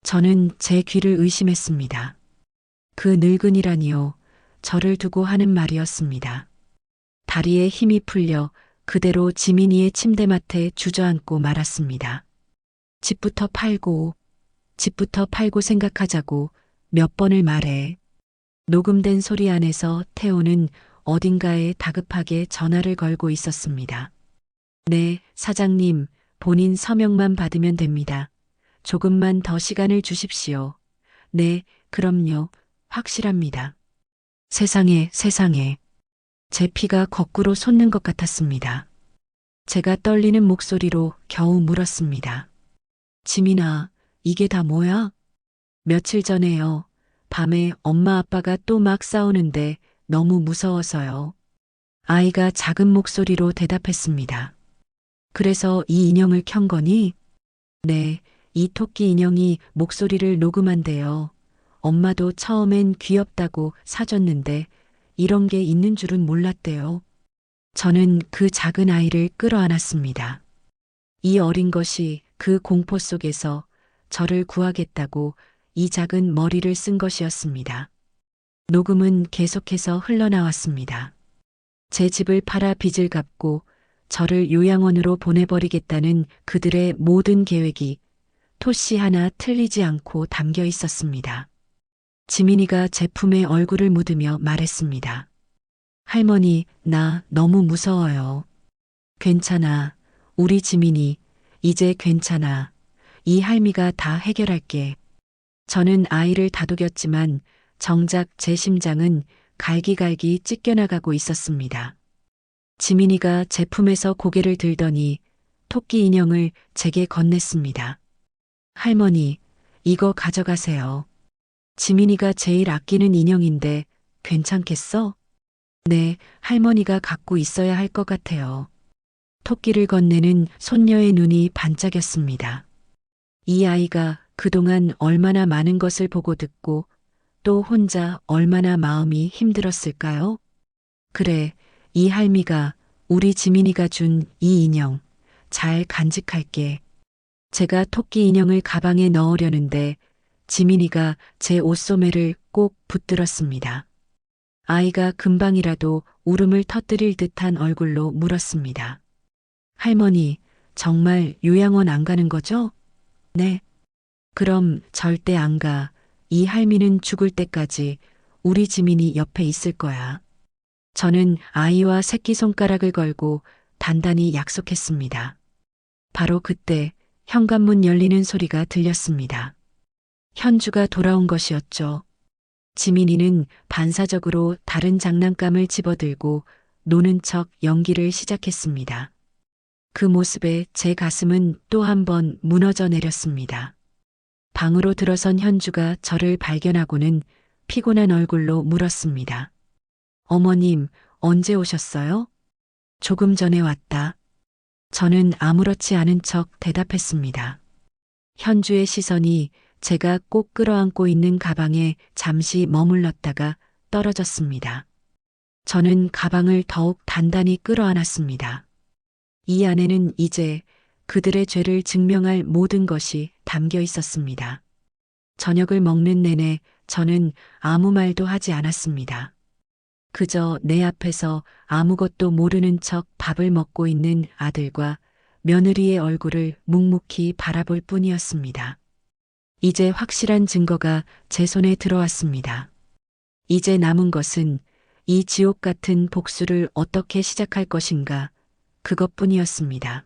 저는 제 귀를 의심했습니다. 그 늙은이라니요. 저를 두고 하는 말이었습니다. 다리에 힘이 풀려 그대로 지민이의 침대맡에 주저앉고 말았습니다. 집부터 팔고 생각하자고 몇 번을 말해. 녹음된 소리 안에서 태호는 어딘가에 다급하게 전화를 걸고 있었습니다. 네, 사장님, 본인 서명만 받으면 됩니다. 조금만 더 시간을 주십시오. 네, 그럼요. 확실합니다. 세상에, 세상에. 제 피가 거꾸로 솟는 것 같았습니다. 제가 떨리는 목소리로 겨우 물었습니다. 지민아, 이게 다 뭐야? 며칠 전에요. 밤에 엄마 아빠가 또 막 싸우는데 너무 무서워서요. 아이가 작은 목소리로 대답했습니다. 그래서 이 인형을 켠 거니? 네, 이 토끼 인형이 목소리를 녹음한대요. 엄마도 처음엔 귀엽다고 사줬는데 이런 게 있는 줄은 몰랐대요. 저는 그 작은 아이를 끌어안았습니다. 이 어린 것이 그 공포 속에서 저를 구하겠다고 이 작은 머리를 쓴 것이었습니다. 녹음은 계속해서 흘러나왔습니다. 제 집을 팔아 빚을 갚고 저를 요양원으로 보내버리겠다는 그들의 모든 계획이 토씨 하나 틀리지 않고 담겨 있었습니다. 지민이가 제 품에 얼굴을 묻으며 말했습니다. 할머니, 나 너무 무서워요. 괜찮아. 우리 지민이, 이제 괜찮아. 이 할미가 다 해결할게. 저는 아이를 다독였지만 정작 제 심장은 갈기갈기 찢겨나가고 있었습니다. 지민이가 제 품에서 고개를 들더니 토끼 인형을 제게 건넸습니다. 할머니, 이거 가져가세요. 지민이가 제일 아끼는 인형인데 괜찮겠어? 네, 할머니가 갖고 있어야 할 것 같아요. 토끼를 건네는 손녀의 눈이 반짝였습니다. 이 아이가 그동안 얼마나 많은 것을 보고 듣고 또 혼자 얼마나 마음이 힘들었을까요? 그래, 이 할미가 우리 지민이가 준 이 인형 잘 간직할게. 제가 토끼 인형을 가방에 넣으려는데 지민이가 제 옷소매를 꼭 붙들었습니다. 아이가 금방이라도 울음을 터뜨릴 듯한 얼굴로 물었습니다. 할머니, 정말 요양원 안 가는 거죠? 네. 그럼 절대 안 가. 이 할미는 죽을 때까지 우리 지민이 옆에 있을 거야. 저는 아이와 새끼손가락을 걸고 단단히 약속했습니다. 바로 그때 현관문 열리는 소리가 들렸습니다. 현주가 돌아온 것이었죠. 지민이는 반사적으로 다른 장난감을 집어들고 노는 척 연기를 시작했습니다. 그 모습에 제 가슴은 또 한 번 무너져 내렸습니다. 방으로 들어선 현주가 저를 발견하고는 피곤한 얼굴로 물었습니다. 어머님, 언제 오셨어요? 조금 전에 왔다. 저는 아무렇지 않은 척 대답했습니다. 현주의 시선이 제가 꼭 끌어안고 있는 가방에 잠시 머물렀다가 떨어졌습니다. 저는 가방을 더욱 단단히 끌어안았습니다. 이 안에는 이제 그들의 죄를 증명할 모든 것이 담겨 있었습니다. 저녁을 먹는 내내 저는 아무 말도 하지 않았습니다. 그저 내 앞에서 아무것도 모르는 척 밥을 먹고 있는 아들과 며느리의 얼굴을 묵묵히 바라볼 뿐이었습니다. 이제 확실한 증거가 제 손에 들어왔습니다. 이제 남은 것은 이 지옥 같은 복수를 어떻게 시작할 것인가, 그것뿐이었습니다.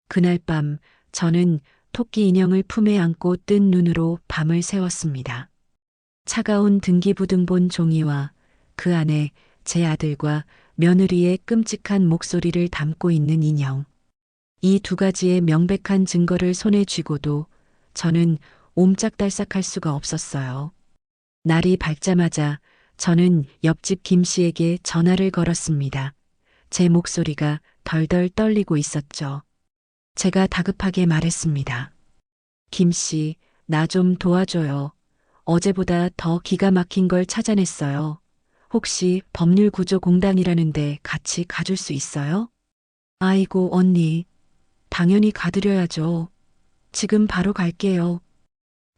그날 밤 저는 토끼 인형을 품에 안고 뜬 눈으로 밤을 새웠습니다. 차가운 등기부등본 종이와 그 안에 제 아들과 며느리의 끔찍한 목소리를 담고 있는 인형. 이 두 가지의 명백한 증거를 손에 쥐고도 저는 옴짝달싹할 수가 없었어요. 날이 밝자마자 저는 옆집 김 씨에게 전화를 걸었습니다. 제 목소리가 덜덜 떨리고 있었죠. 제가 다급하게 말했습니다. 김 씨, 나 좀 도와줘요. 어제보다 더 기가 막힌 걸 찾아냈어요. 혹시 법률구조공단이라는데 같이 가줄 수 있어요? 아이고, 언니. 당연히 가드려야죠. 지금 바로 갈게요.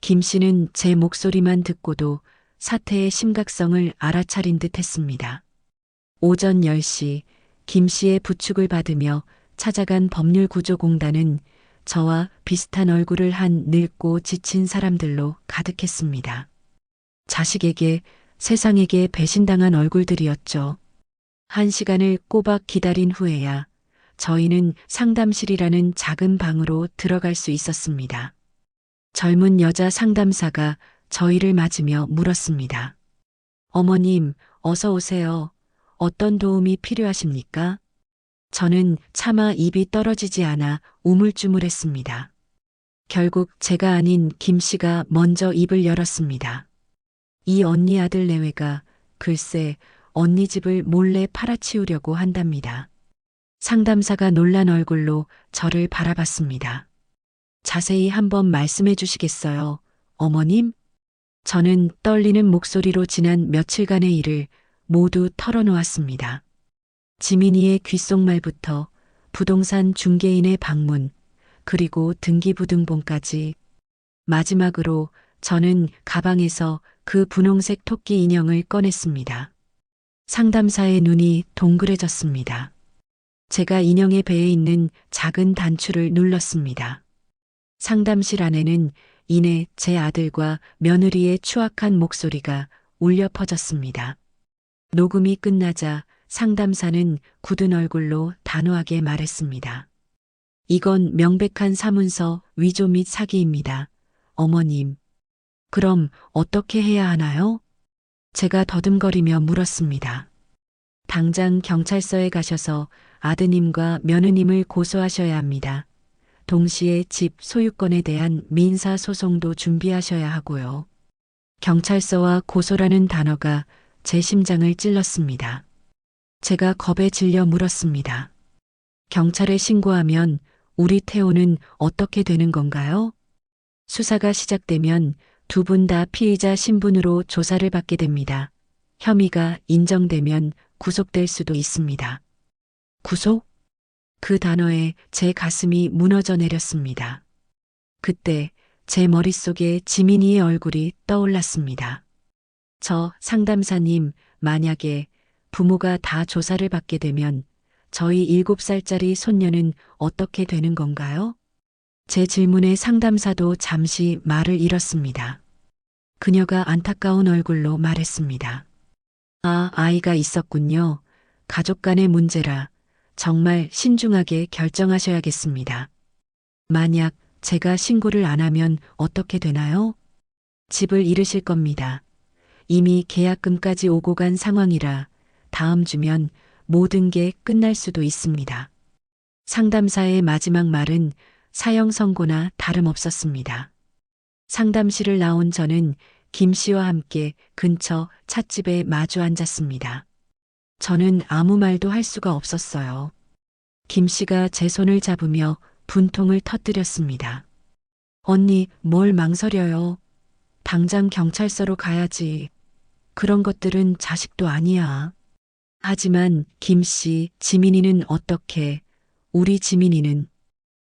김 씨는 제 목소리만 듣고도 사태의 심각성을 알아차린 듯 했습니다. 오전 10시 김 씨의 부축을 받으며 찾아간 법률구조공단은 저와 비슷한 얼굴을 한 늙고 지친 사람들로 가득했습니다. 자식에게, 세상에게 배신당한 얼굴들이었죠. 1시간을 꼬박 기다린 후에야 저희는 상담실이라는 작은 방으로 들어갈 수 있었습니다. 젊은 여자 상담사가 저희를 맞으며 물었습니다. 어머님, 어서 오세요. 어떤 도움이 필요하십니까? 저는 차마 입이 떨어지지 않아 우물쭈물했습니다. 결국 제가 아닌 김 씨가 먼저 입을 열었습니다. 이 언니 아들 내외가 글쎄 언니 집을 몰래 팔아치우려고 한답니다. 상담사가 놀란 얼굴로 저를 바라봤습니다. 자세히 한번 말씀해 주시겠어요, 어머님? 저는 떨리는 목소리로 지난 며칠간의 일을 모두 털어놓았습니다. 지민이의 귓속말부터 부동산 중개인의 방문, 그리고 등기부등본까지. 마지막으로 저는 가방에서 그 분홍색 토끼 인형을 꺼냈습니다. 상담사의 눈이 동그래졌습니다. 제가 인형의 배에 있는 작은 단추를 눌렀습니다. 상담실 안에는 이내 제 아들과 며느리의 추악한 목소리가 울려 퍼졌습니다. 녹음이 끝나자 상담사는 굳은 얼굴로 단호하게 말했습니다. 이건 명백한 사문서 위조 및 사기입니다. 어머님. 그럼 어떻게 해야 하나요? 제가 더듬거리며 물었습니다. 당장 경찰서에 가셔서 아드님과 며느님을 고소하셔야 합니다. 동시에 집 소유권에 대한 민사 소송도 준비하셔야 하고요. 경찰서와 고소라는 단어가 제 심장을 찔렀습니다. 제가 겁에 질려 물었습니다. 경찰에 신고하면 우리 태호는 어떻게 되는 건가요? 수사가 시작되면 두 분 다 피의자 신분으로 조사를 받게 됩니다. 혐의가 인정되면 구속될 수도 있습니다. 구속? 그 단어에 제 가슴이 무너져 내렸습니다. 그때 제 머릿속에 지민이의 얼굴이 떠올랐습니다. 저 상담사님, 만약에 부모가 다 조사를 받게 되면 저희 7살짜리 손녀는 어떻게 되는 건가요? 제 질문에 상담사도 잠시 말을 잃었습니다. 그녀가 안타까운 얼굴로 말했습니다. 아, 아이가 있었군요. 가족 간의 문제라 정말 신중하게 결정하셔야겠습니다. 만약 제가 신고를 안 하면 어떻게 되나요? 집을 잃으실 겁니다. 이미 계약금까지 오고 간 상황이라 다음 주면 모든 게 끝날 수도 있습니다. 상담사의 마지막 말은 사형 선고나 다름없었습니다. 상담실을 나온 저는 김 씨와 함께 근처 찻집에 마주 앉았습니다. 저는 아무 말도 할 수가 없었어요. 김 씨가 제 손을 잡으며 분통을 터뜨렸습니다. 언니, 뭘 망설여요? 당장 경찰서로 가야지. 그런 것들은 자식도 아니야. 하지만 김 씨, 지민이는 어떻게, 우리 지민이는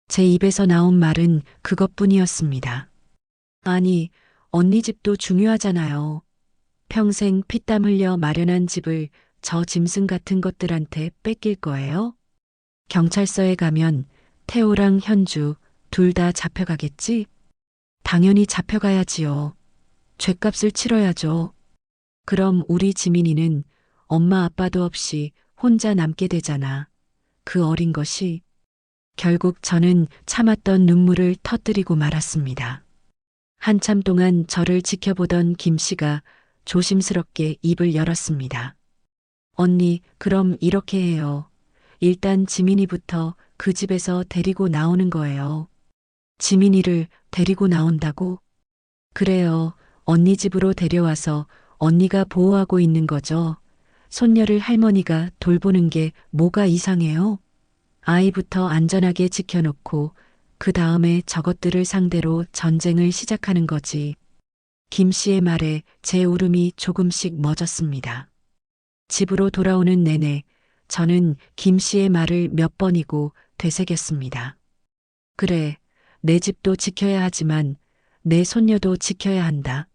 제 입에서 나온 말은 그것뿐이었습니다. 아니, 언니 집도 중요하잖아요. 평생 피땀 흘려 마련한 집을 저 짐승 같은 것들한테 뺏길 거예요? 경찰서에 가면 태호랑 현주 둘 다 잡혀가겠지? 당연히 잡혀가야지요. 죗값을 치러야죠. 그럼 우리 지민이는 엄마 아빠도 없이 혼자 남게 되잖아. 그 어린 것이. 결국 저는 참았던 눈물을 터뜨리고 말았습니다. 한참 동안 저를 지켜보던 김 씨가 조심스럽게 입을 열었습니다. 언니, 그럼 이렇게 해요. 일단 지민이부터 그 집에서 데리고 나오는 거예요. 지민이를 데리고 나온다고? 그래요. 언니 집으로 데려와서 언니가 보호하고 있는 거죠. 손녀를 할머니가 돌보는 게 뭐가 이상해요? 아이부터 안전하게 지켜놓고 그 다음에 저것들을 상대로 전쟁을 시작하는 거지. 김 씨의 말에 제 울음이 조금씩 멎었습니다. 집으로 돌아오는 내내 저는 김 씨의 말을 몇 번이고 되새겼습니다. 그래, 내 집도 지켜야 하지만 내 손녀도 지켜야 한다.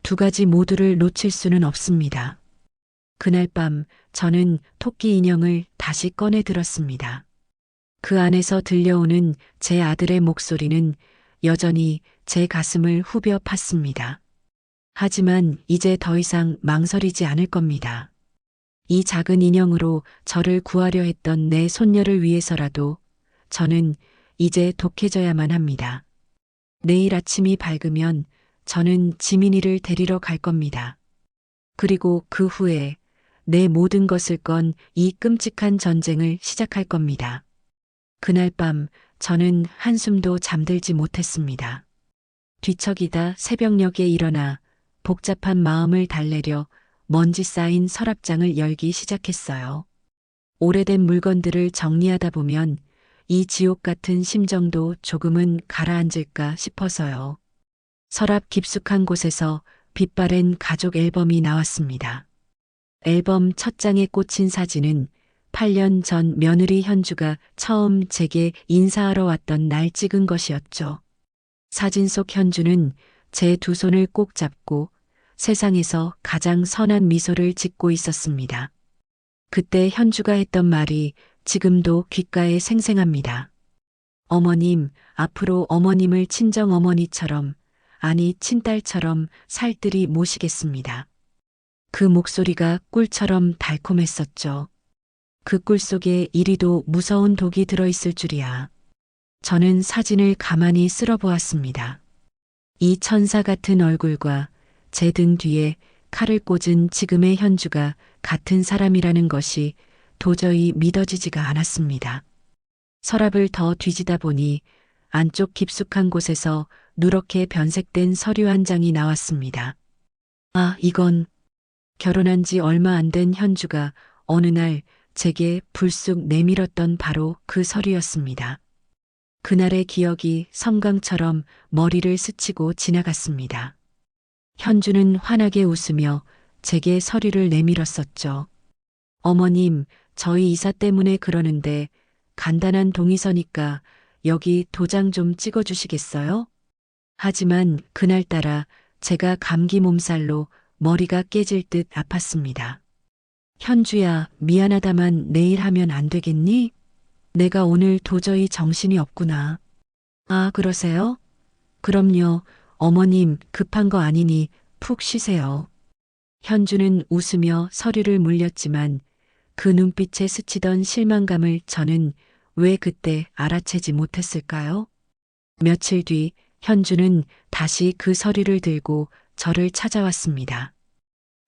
두 가지 모두를 놓칠 수는 없습니다. 그날 밤 저는 토끼 인형을 다시 꺼내 들었습니다. 그 안에서 들려오는 제 아들의 목소리는 여전히 제 가슴을 후벼 팠습니다. 하지만 이제 더 이상 망설이지 않을 겁니다. 이 작은 인형으로 저를 구하려 했던 내 손녀를 위해서라도 저는 이제 독해져야만 합니다. 내일 아침이 밝으면 저는 지민이를 데리러 갈 겁니다. 그리고 그 후에 내 모든 것을 건 이 끔찍한 전쟁을 시작할 겁니다. 그날 밤 저는 한숨도 잠들지 못했습니다. 뒤척이다 새벽녘에 일어나 복잡한 마음을 달래려 먼지 쌓인 서랍장을 열기 시작했어요. 오래된 물건들을 정리하다 보면 이 지옥 같은 심정도 조금은 가라앉을까 싶어서요. 서랍 깊숙한 곳에서 빛바랜 가족 앨범이 나왔습니다. 앨범 첫 장에 꽂힌 사진은 8년 전 며느리 현주가 처음 제게 인사하러 왔던 날 찍은 것이었죠. 사진 속 현주는 제 두 손을 꼭 잡고 세상에서 가장 선한 미소를 짓고 있었습니다. 그때 현주가 했던 말이 지금도 귓가에 생생합니다. 어머님, 앞으로 어머님을 친정 어머니처럼, 아니 친딸처럼 살뜰히 모시겠습니다. 그 목소리가 꿀처럼 달콤했었죠. 그 꿀 속에 이리도 무서운 독이 들어있을 줄이야. 저는 사진을 가만히 쓸어보았습니다. 이 천사 같은 얼굴과 제 등 뒤에 칼을 꽂은 지금의 현주가 같은 사람이라는 것이 도저히 믿어지지가 않았습니다. 서랍을 더 뒤지다 보니 안쪽 깊숙한 곳에서 누렇게 변색된 서류 한 장이 나왔습니다. 아, 이건 결혼한 지 얼마 안 된 현주가 어느 날 제게 불쑥 내밀었던 바로 그 서류였습니다. 그날의 기억이 섬광처럼 머리를 스치고 지나갔습니다. 현주는 환하게 웃으며 제게 서류를 내밀었었죠. 어머님, 저희 이사 때문에 그러는데 간단한 동의서니까 여기 도장 좀 찍어주시겠어요? 하지만 그날따라 제가 감기 몸살로 머리가 깨질 듯 아팠습니다. 현주야, 미안하다만 내일 하면 안 되겠니? 내가 오늘 도저히 정신이 없구나. 아, 그러세요? 그럼요. 어머님, 급한 거 아니니 푹 쉬세요. 현주는 웃으며 서류를 물렸지만 그 눈빛에 스치던 실망감을 저는 왜 그때 알아채지 못했을까요? 며칠 뒤 현주는 다시 그 서류를 들고 저를 찾아왔습니다.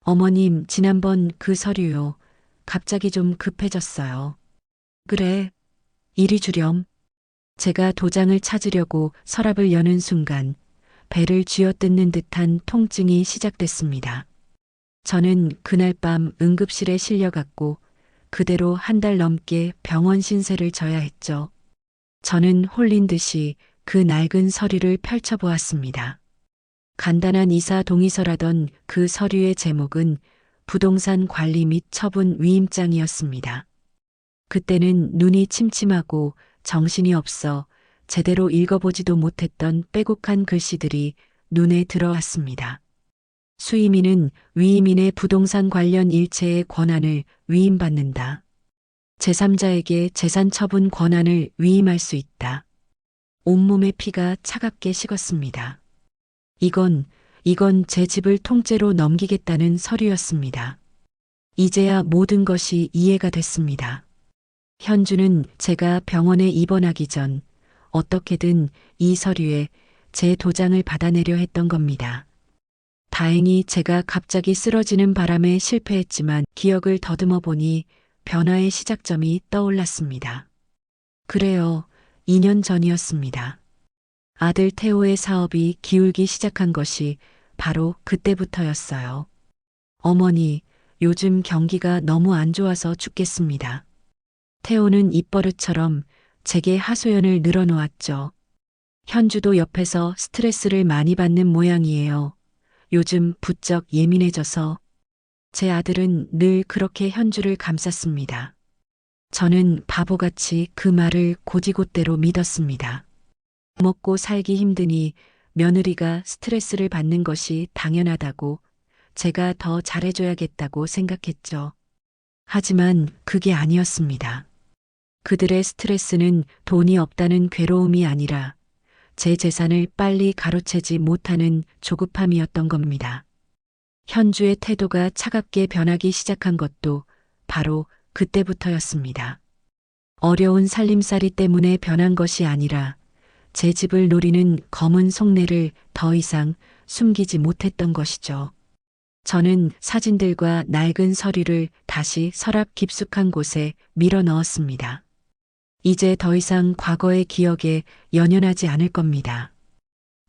어머님, 지난번 그 서류요. 갑자기 좀 급해졌어요. 그래, 이리 주렴. 제가 도장을 찾으려고 서랍을 여는 순간 배를 쥐어뜯는 듯한 통증이 시작됐습니다. 저는 그날 밤 응급실에 실려갔고 그대로 한 달 넘게 병원 신세를 져야 했죠. 저는 홀린 듯이 그 낡은 서류를 펼쳐보았습니다. 간단한 이사 동의서라던 그 서류의 제목은 부동산 관리 및 처분 위임장이었습니다. 그때는 눈이 침침하고 정신이 없어 제대로 읽어보지도 못했던 빼곡한 글씨들이 눈에 들어왔습니다. 수임인은 위임인의 부동산 관련 일체의 권한을 위임받는다. 제3자에게 재산 처분 권한을 위임할 수 있다. 온몸의 피가 차갑게 식었습니다. 이건 제 집을 통째로 넘기겠다는 서류였습니다. 이제야 모든 것이 이해가 됐습니다. 현주는 제가 병원에 입원하기 전 어떻게든 이 서류에 제 도장을 받아내려 했던 겁니다. 다행히 제가 갑자기 쓰러지는 바람에 실패했지만 기억을 더듬어 보니 변화의 시작점이 떠올랐습니다. 그래요, 2년 전이었습니다. 아들 태호의 사업이 기울기 시작한 것이 바로 그때부터였어요. 어머니, 요즘 경기가 너무 안 좋아서 죽겠습니다. 태호는 입버릇처럼 제게 하소연을 늘어놓았죠. 현주도 옆에서 스트레스를 많이 받는 모양이에요. 요즘 부쩍 예민해져서. 제 아들은 늘 그렇게 현주를 감쌌습니다. 저는 바보같이 그 말을 곧이곧대로 믿었습니다. 먹고 살기 힘드니 며느리가 스트레스를 받는 것이 당연하다고 제가 더 잘해줘야겠다고 생각했죠. 하지만 그게 아니었습니다. 그들의 스트레스는 돈이 없다는 괴로움이 아니라 제 재산을 빨리 가로채지 못하는 조급함이었던 겁니다. 현주의 태도가 차갑게 변하기 시작한 것도 바로 그때부터였습니다. 어려운 살림살이 때문에 변한 것이 아니라 제 집을 노리는 검은 속내를 더 이상 숨기지 못했던 것이죠. 저는 사진들과 낡은 서류를 다시 서랍 깊숙한 곳에 밀어 넣었습니다. 이제 더 이상 과거의 기억에 연연하지 않을 겁니다.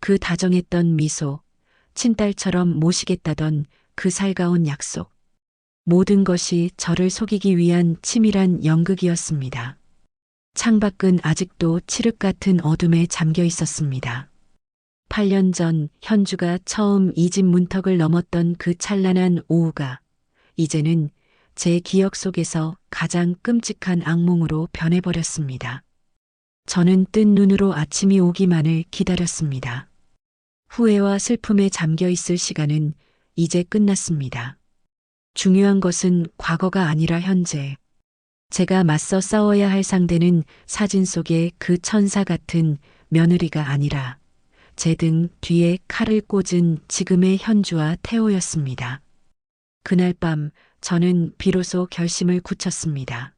그 다정했던 미소, 친딸처럼 모시겠다던 그 살가운 약속. 모든 것이 저를 속이기 위한 치밀한 연극이었습니다. 창밖은 아직도 칠흑 같은 어둠에 잠겨 있었습니다. 8년 전 현주가 처음 이 집 문턱을 넘었던 그 찬란한 오후가 이제는 제 기억 속에서 가장 끔찍한 악몽으로 변해버렸습니다. 저는 뜬 눈으로 아침이 오기만을 기다렸습니다. 후회와 슬픔에 잠겨 있을 시간은 이제 끝났습니다. 중요한 것은 과거가 아니라 현재. 제가 맞서 싸워야 할 상대는 사진 속의 그 천사 같은 며느리가 아니라 제 등 뒤에 칼을 꽂은 지금의 현주와 태호였습니다. 그날 밤 저는 비로소 결심을 굳혔습니다.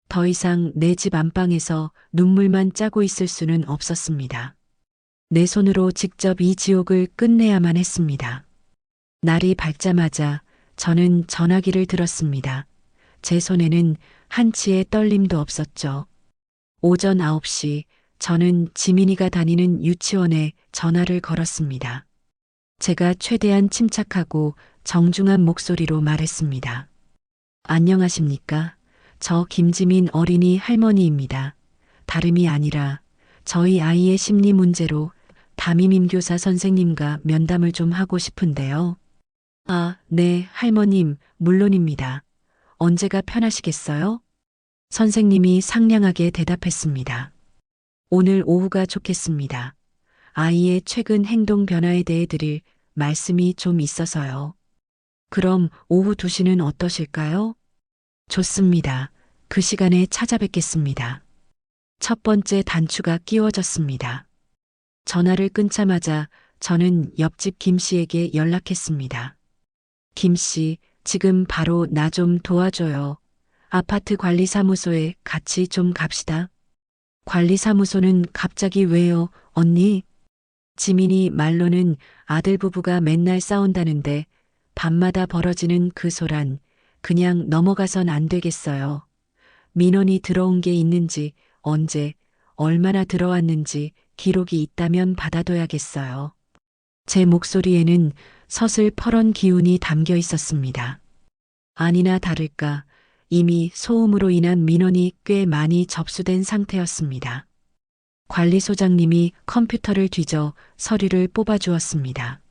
더 이상 내 집 안방에서 눈물만 짜고 있을 수는 없었습니다. 내 손으로 직접 이 지옥을 끝내야만 했습니다. 날이 밝자마자 저는 전화기를 들었습니다. 제 손에는 한치의 떨림도 없었죠. 오전 9시 저는 지민이가 다니는 유치원에 전화를 걸었습니다. 제가 최대한 침착하고 정중한 목소리로 말했습니다. 안녕하십니까? 저 김지민 어린이 할머니입니다. 다름이 아니라 저희 아이의 심리 문제로 담임 교사 선생님과 면담을 좀 하고 싶은데요. 아, 네, 할머님, 물론입니다. 언제가 편하시겠어요? 선생님이 상냥하게 대답했습니다. 오늘 오후가 좋겠습니다. 아이의 최근 행동 변화에 대해 드릴 말씀이 좀 있어서요. 그럼 오후 2시는 어떠실까요? 좋습니다. 그 시간에 찾아뵙겠습니다. 첫 번째 단추가 끼워졌습니다. 전화를 끊자마자 저는 옆집 김 씨에게 연락했습니다. 김 씨, 지금 바로 나 좀 도와줘요. 아파트 관리사무소에 같이 좀 갑시다. 관리사무소는 갑자기 왜요, 언니? 지민이 말로는 아들 부부가 맨날 싸운다는데 밤마다 벌어지는 그 소란 그냥 넘어가선 안 되겠어요. 민원이 들어온 게 있는지 언제 얼마나 들어왔는지 기록이 있다면 받아둬야겠어요. 제 목소리에는 서슬퍼런 기운이 담겨 있었습니다. 아니나 다를까 이미 소음으로 인한 민원이 꽤 많이 접수된 상태였습니다. 관리소장님이 컴퓨터를 뒤져 서류를 뽑아주었습니다.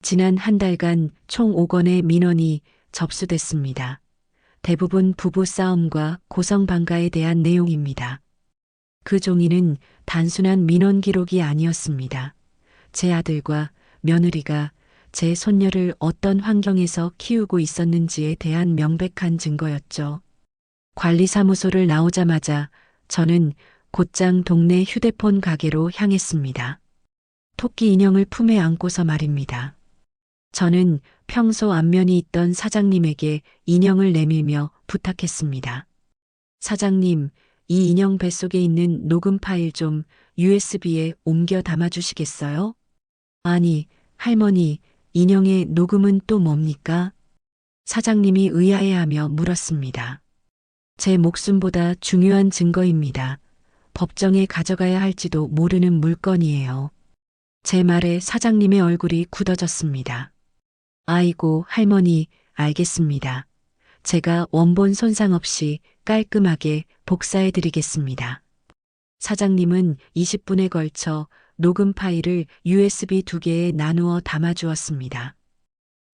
지난 한 달간 총 5건의 민원이 접수됐습니다. 대부분 부부싸움과 고성방가에 대한 내용입니다. 그 종이는 단순한 민원 기록이 아니었습니다. 제 아들과 며느리가 제 손녀를 어떤 환경에서 키우고 있었는지에 대한 명백한 증거였죠. 관리사무소를 나오자마자 저는 곧장 동네 휴대폰 가게로 향했습니다. 토끼 인형을 품에 안고서 말입니다. 저는 평소 안면이 있던 사장님에게 인형을 내밀며 부탁했습니다. 사장님, 이 인형 뱃속에 있는 녹음 파일 좀 USB에 옮겨 담아주시겠어요? 아니, 할머니, 인형의 녹음은 또 뭡니까? 사장님이 의아해하며 물었습니다. 제 목숨보다 중요한 증거입니다. 법정에 가져가야 할지도 모르는 물건이에요. 제 말에 사장님의 얼굴이 굳어졌습니다. 아이고, 할머니, 알겠습니다. 제가 원본 손상 없이 깔끔하게 복사해 드리겠습니다. 사장님은 20분에 걸쳐 녹음 파일을 USB 2개에 나누어 담아주었습니다.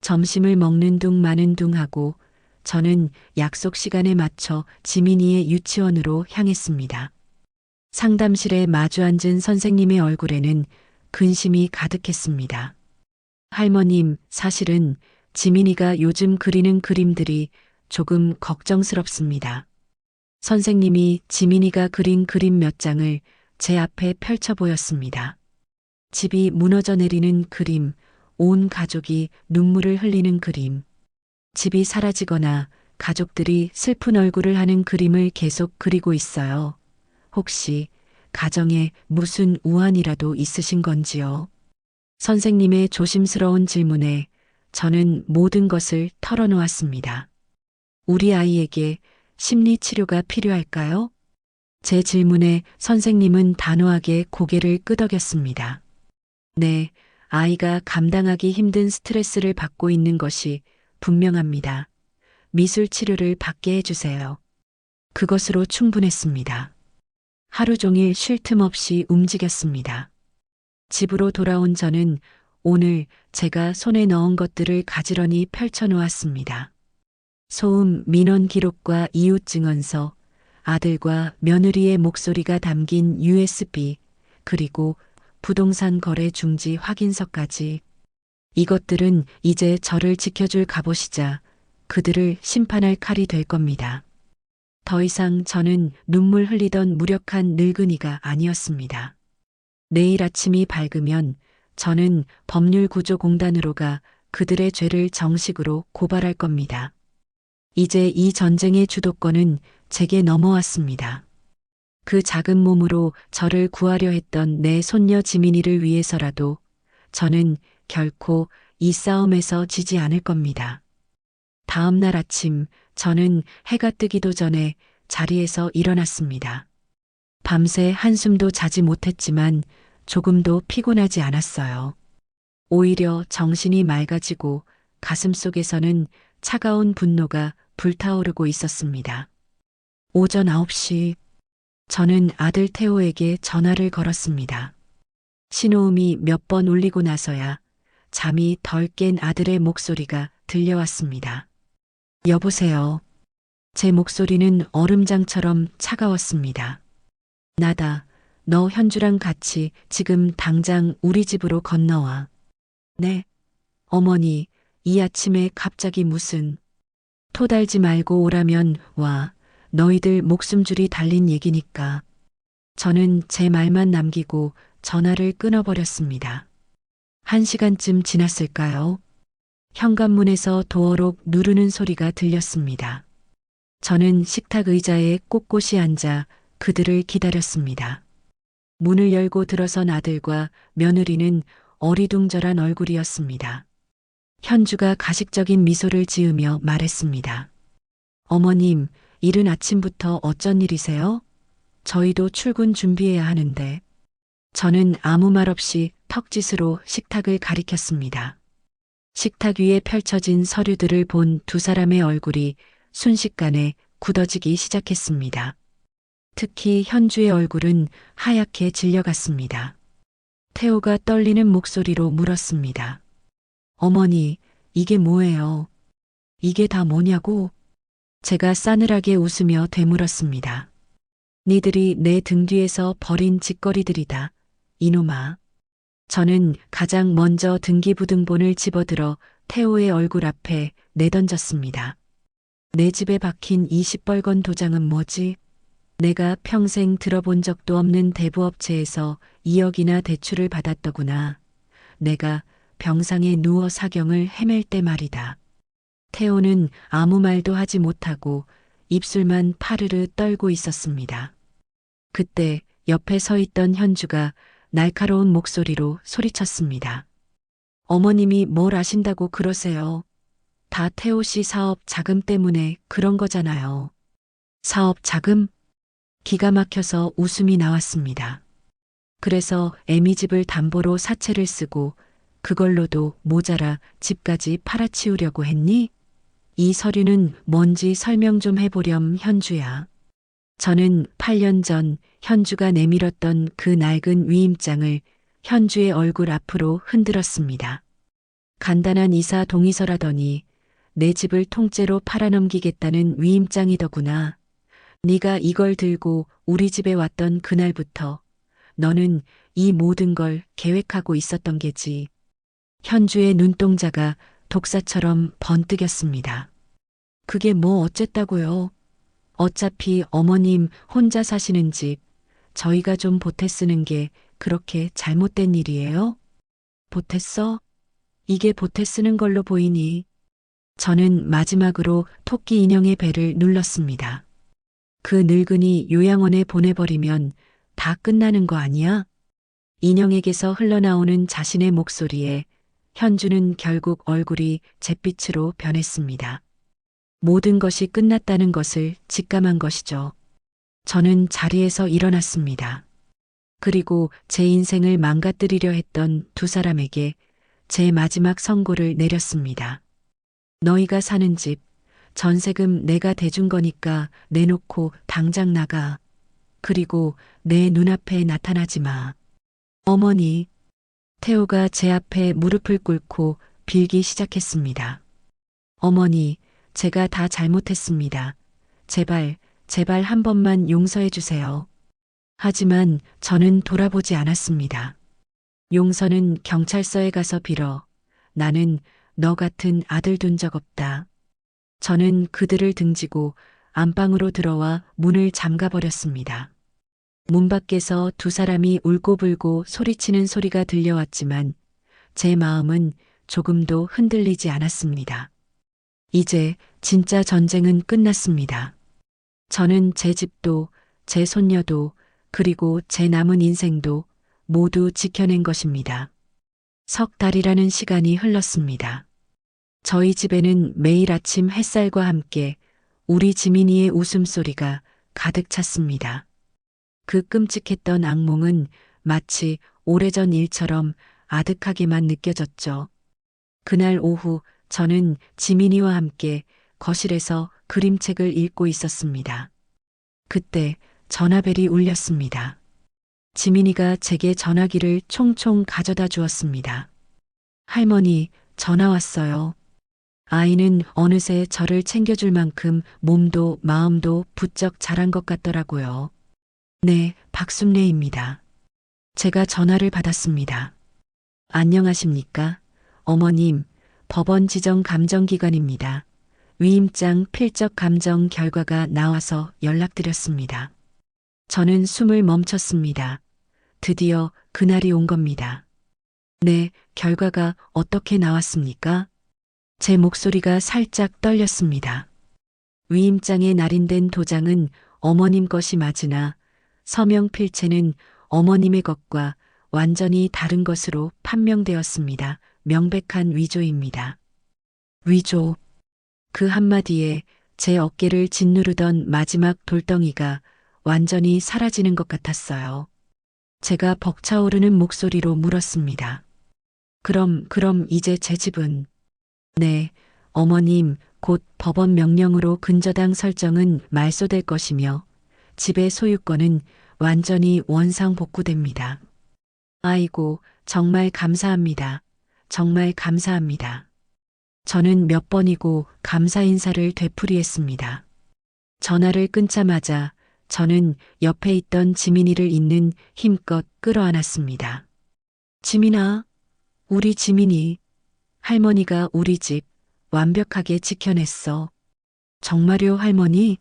점심을 먹는 둥 마는 둥 하고 저는 약속 시간에 맞춰 지민이의 유치원으로 향했습니다. 상담실에 마주 앉은 선생님의 얼굴에는 근심이 가득했습니다. 할머님, 사실은 지민이가 요즘 그리는 그림들이 조금 걱정스럽습니다. 선생님이 지민이가 그린 그림 몇 장을 제 앞에 펼쳐 보였습니다. 집이 무너져 내리는 그림, 온 가족이 눈물을 흘리는 그림, 집이 사라지거나 가족들이 슬픈 얼굴을 하는 그림을 계속 그리고 있어요. 혹시 가정에 무슨 우환이라도 있으신 건지요? 선생님의 조심스러운 질문에 저는 모든 것을 털어놓았습니다. 우리 아이에게 심리 치료가 필요할까요? 제 질문에 선생님은 단호하게 고개를 끄덕였습니다. 네, 아이가 감당하기 힘든 스트레스를 받고 있는 것이 분명합니다. 미술 치료를 받게 해주세요. 그것으로 충분했습니다. 하루 종일 쉴 틈 없이 움직였습니다. 집으로 돌아온 저는 오늘 제가 손에 넣은 것들을 가지런히 펼쳐놓았습니다. 소음 민원 기록과 이웃 증언서, 아들과 며느리의 목소리가 담긴 USB, 그리고 부동산 거래 중지 확인서까지. 이것들은 이제 저를 지켜줄 갑옷이자 그들을 심판할 칼이 될 겁니다. 더 이상 저는 눈물 흘리던 무력한 늙은이가 아니었습니다. 내일 아침이 밝으면 저는 법률구조공단으로 가 그들의 죄를 정식으로 고발할 겁니다. 이제 이 전쟁의 주도권은 제게 넘어왔습니다. 그 작은 몸으로 저를 구하려 했던 내 손녀 지민이를 위해서라도 저는 결코 이 싸움에서 지지 않을 겁니다. 다음 날 아침 저는 해가 뜨기도 전에 자리에서 일어났습니다. 밤새 한숨도 자지 못했지만 조금도 피곤하지 않았어요. 오히려 정신이 맑아지고 가슴속에서는 차가운 분노가 불타오르고 있었습니다. 오전 9시 저는 아들 태호에게 전화를 걸었습니다. 신호음이 몇 번 울리고 나서야 잠이 덜 깬 아들의 목소리가 들려왔습니다. 여보세요. 제 목소리는 얼음장처럼 차가웠습니다. 나다. 너 현주랑 같이 지금 당장 우리 집으로 건너와. 네. 어머니, 이 아침에 갑자기 무슨. 토달지 말고 오라면 와. 너희들 목숨줄이 달린 얘기니까. 저는 제 말만 남기고 전화를 끊어버렸습니다. 1시간쯤 지났을까요? 현관문에서 도어록 누르는 소리가 들렸습니다. 저는 식탁 의자에 꼿꼿이 앉아 그들을 기다렸습니다. 문을 열고 들어선 아들과 며느리는 어리둥절한 얼굴이었습니다. 현주가 가식적인 미소를 지으며 말했습니다. 어머님, 이른 아침부터 어쩐 일이세요? 저희도 출근 준비해야 하는데. 저는 아무 말 없이 턱짓으로 식탁을 가리켰습니다. 식탁 위에 펼쳐진 서류들을 본 두 사람의 얼굴이 순식간에 굳어지기 시작했습니다. 특히 현주의 얼굴은 하얗게 질려갔습니다. 태호가 떨리는 목소리로 물었습니다. 어머니, 이게 뭐예요? 이게 다 뭐냐고? 제가 싸늘하게 웃으며 되물었습니다. 니들이 내 등 뒤에서 버린 짓거리들이다. 이놈아. 저는 가장 먼저 등기부등본을 집어들어 태호의 얼굴 앞에 내던졌습니다. 내 집에 박힌 이 시뻘건 도장은 뭐지? 내가 평생 들어본 적도 없는 대부업체에서 2억이나 대출을 받았더구나. 내가 병상에 누워 사경을 헤맬 때 말이다. 태호는 아무 말도 하지 못하고 입술만 파르르 떨고 있었습니다. 그때 옆에 서 있던 현주가 날카로운 목소리로 소리쳤습니다. 어머님이 뭘 아신다고 그러세요? 다 태호 씨 사업 자금 때문에 그런 거잖아요. 사업 자금? 기가 막혀서 웃음이 나왔습니다. 그래서 애미 집을 담보로 사채를 쓰고 그걸로도 모자라 집까지 팔아치우려고 했니? 이 서류는 뭔지 설명 좀 해보렴, 현주야. 저는 8년 전 현주가 내밀었던 그 낡은 위임장을 현주의 얼굴 앞으로 흔들었습니다. 간단한 이사 동의서라더니 내 집을 통째로 팔아넘기겠다는 위임장이더구나. 네가 이걸 들고 우리 집에 왔던 그날부터 너는 이 모든 걸 계획하고 있었던 게지. 현주의 눈동자가 독사처럼 번뜩였습니다. 그게 뭐 어쨌다고요? 어차피 어머님 혼자 사시는 집, 저희가 좀 보태 쓰는 게 그렇게 잘못된 일이에요? 보태 써? 이게 보태 쓰는 걸로 보이니? 저는 마지막으로 토끼 인형의 배를 눌렀습니다. 그 늙은이 요양원에 보내버리면 다 끝나는 거 아니야? 인형에게서 흘러나오는 자신의 목소리에 현주는 결국 얼굴이 잿빛으로 변했습니다. 모든 것이 끝났다는 것을 직감한 것이죠. 저는 자리에서 일어났습니다. 그리고 제 인생을 망가뜨리려 했던 두 사람에게 제 마지막 선고를 내렸습니다. 너희가 사는 집, 전세금 내가 대준 거니까 내놓고 당장 나가. 그리고 내 눈앞에 나타나지 마. 어머니, 태호가 제 앞에 무릎을 꿇고 빌기 시작했습니다. 어머니, 제가 다 잘못했습니다. 제발, 제발 한 번만 용서해 주세요. 하지만 저는 돌아보지 않았습니다. 용서는 경찰서에 가서 빌어. 나는 너 같은 아들 둔 적 없다. 저는 그들을 등지고 안방으로 들어와 문을 잠가버렸습니다. 문 밖에서 두 사람이 울고불고 소리치는 소리가 들려왔지만 제 마음은 조금도 흔들리지 않았습니다. 이제 진짜 전쟁은 끝났습니다. 저는 제 집도, 제 손녀도, 그리고 제 남은 인생도 모두 지켜낸 것입니다. 석 달이라는 시간이 흘렀습니다. 저희 집에는 매일 아침 햇살과 함께 우리 지민이의 웃음소리가 가득 찼습니다. 그 끔찍했던 악몽은 마치 오래전 일처럼 아득하게만 느껴졌죠. 그날 오후 저는 지민이와 함께 거실에서 그림책을 읽고 있었습니다. 그때 전화벨이 울렸습니다. 지민이가 제게 전화기를 총총 가져다 주었습니다. 할머니, 전화 왔어요. 아이는 어느새 저를 챙겨줄 만큼 몸도 마음도 부쩍 자란 것 같더라고요. 네, 박순례입니다. 제가 전화를 받았습니다. 안녕하십니까? 어머님, 법원 지정 감정기관입니다. 위임장 필적 감정 결과가 나와서 연락드렸습니다. 저는 숨을 멈췄습니다. 드디어 그날이 온 겁니다. 네, 결과가 어떻게 나왔습니까? 제 목소리가 살짝 떨렸습니다. 위임장에 날인된 도장은 어머님 것이 맞으나 서명 필체는 어머님의 것과 완전히 다른 것으로 판명되었습니다. 명백한 위조입니다. 위조. 그 한마디에 제 어깨를 짓누르던 마지막 돌덩이가 완전히 사라지는 것 같았어요. 제가 벅차오르는 목소리로 물었습니다. 그럼 이제 제 집은? 네, 어머님, 곧 법원 명령으로 근저당 설정은 말소될 것이며 집의 소유권은 완전히 원상복구됩니다. 아이고, 정말 감사합니다. 정말 감사합니다. 저는 몇 번이고 감사 인사를 되풀이했습니다. 전화를 끊자마자 저는 옆에 있던 지민이를 있는 힘껏 끌어안았습니다. 지민아, 우리 지민이, 할머니가 우리 집 완벽하게 지켜냈어. 정말요, 할머니?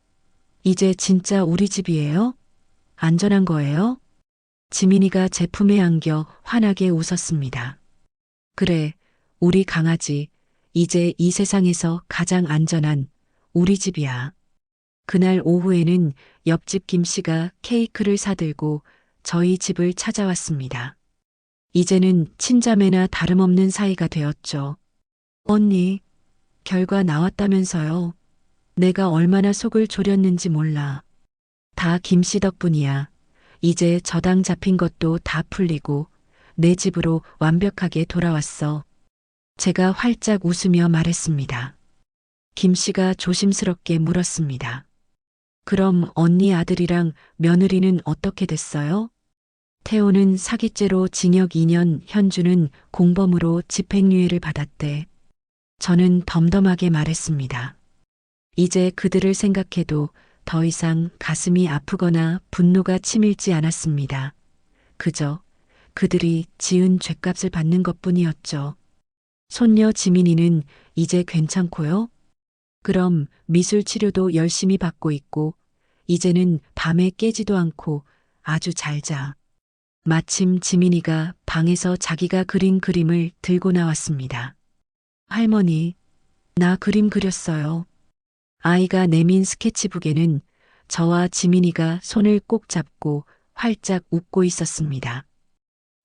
이제 진짜 우리 집이에요? 안전한 거예요? 지민이가 제 품에 안겨 환하게 웃었습니다. 그래, 우리 강아지, 이제 이 세상에서 가장 안전한 우리 집이야. 그날 오후에는 옆집 김 씨가 케이크를 사들고 저희 집을 찾아왔습니다. 이제는 친자매나 다름없는 사이가 되었죠. 언니, 결과 나왔다면서요. 내가 얼마나 속을 졸였는지 몰라. 다 김 씨 덕분이야. 이제 저당 잡힌 것도 다 풀리고 내 집으로 완벽하게 돌아왔어. 제가 활짝 웃으며 말했습니다. 김 씨가 조심스럽게 물었습니다. 그럼 언니 아들이랑 며느리는 어떻게 됐어요? 태호는 사기죄로 징역 2년, 현주는 공범으로 집행유예를 받았대. 저는 덤덤하게 말했습니다. 이제 그들을 생각해도 더 이상 가슴이 아프거나 분노가 치밀지 않았습니다. 그저 그들이 지은 죗값을 받는 것뿐이었죠. 손녀 지민이는 이제 괜찮고요? 그럼 미술 치료도 열심히 받고 있고 이제는 밤에 깨지도 않고 아주 잘 자. 마침 지민이가 방에서 자기가 그린 그림을 들고 나왔습니다. 할머니, 나 그림 그렸어요. 아이가 내민 스케치북에는 저와 지민이가 손을 꼭 잡고 활짝 웃고 있었습니다.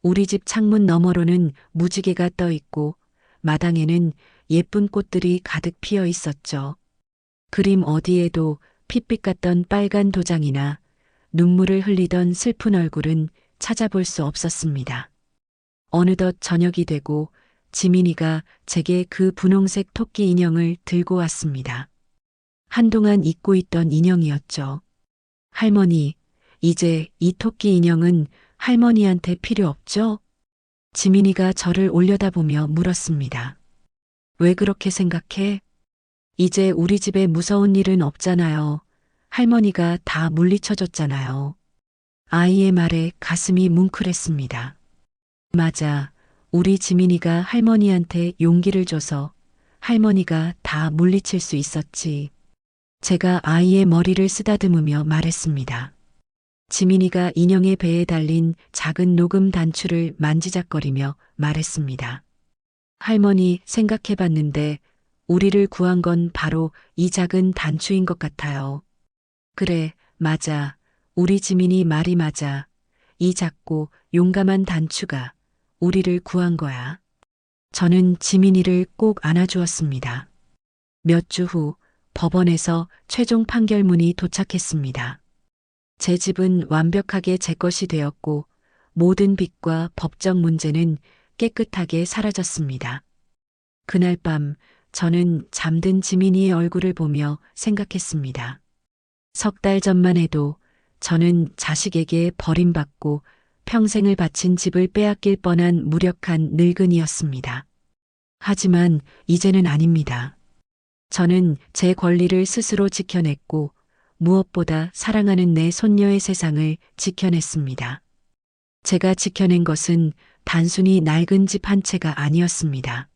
우리 집 창문 너머로는 무지개가 떠 있고 마당에는 예쁜 꽃들이 가득 피어 있었죠. 그림 어디에도 핏빛 같던 빨간 도장이나 눈물을 흘리던 슬픈 얼굴은 찾아볼 수 없었습니다. 어느덧 저녁이 되고 지민이가 제게 그 분홍색 토끼 인형을 들고 왔습니다. 한동안 잊고 있던 인형이었죠. 할머니, 이제 이 토끼 인형은 할머니한테 필요 없죠? 지민이가 저를 올려다보며 물었습니다. 왜 그렇게 생각해? 이제 우리 집에 무서운 일은 없잖아요. 할머니가 다 물리쳐줬잖아요. 아이의 말에 가슴이 뭉클했습니다. 맞아. 우리 지민이가 할머니한테 용기를 줘서 할머니가 다 물리칠 수 있었지. 제가 아이의 머리를 쓰다듬으며 말했습니다. 지민이가 인형의 배에 달린 작은 녹음 단추를 만지작거리며 말했습니다. 할머니, 생각해봤는데 우리를 구한 건 바로 이 작은 단추인 것 같아요. 그래, 맞아. 우리 지민이 말이 맞아. 이 작고 용감한 단추가 우리를 구한 거야. 저는 지민이를 꼭 안아주었습니다. 몇 주 후 법원에서 최종 판결문이 도착했습니다. 제 집은 완벽하게 제 것이 되었고 모든 빚과 법적 문제는 깨끗하게 사라졌습니다. 그날 밤 저는 잠든 지민이의 얼굴을 보며 생각했습니다. 석 달 전만 해도 저는 자식에게 버림받고 평생을 바친 집을 빼앗길 뻔한 무력한 늙은이였습니다. 하지만 이제는 아닙니다. 저는 제 권리를 스스로 지켜냈고 무엇보다 사랑하는 내 손녀의 세상을 지켜냈습니다. 제가 지켜낸 것은 단순히 낡은 집 한 채가 아니었습니다.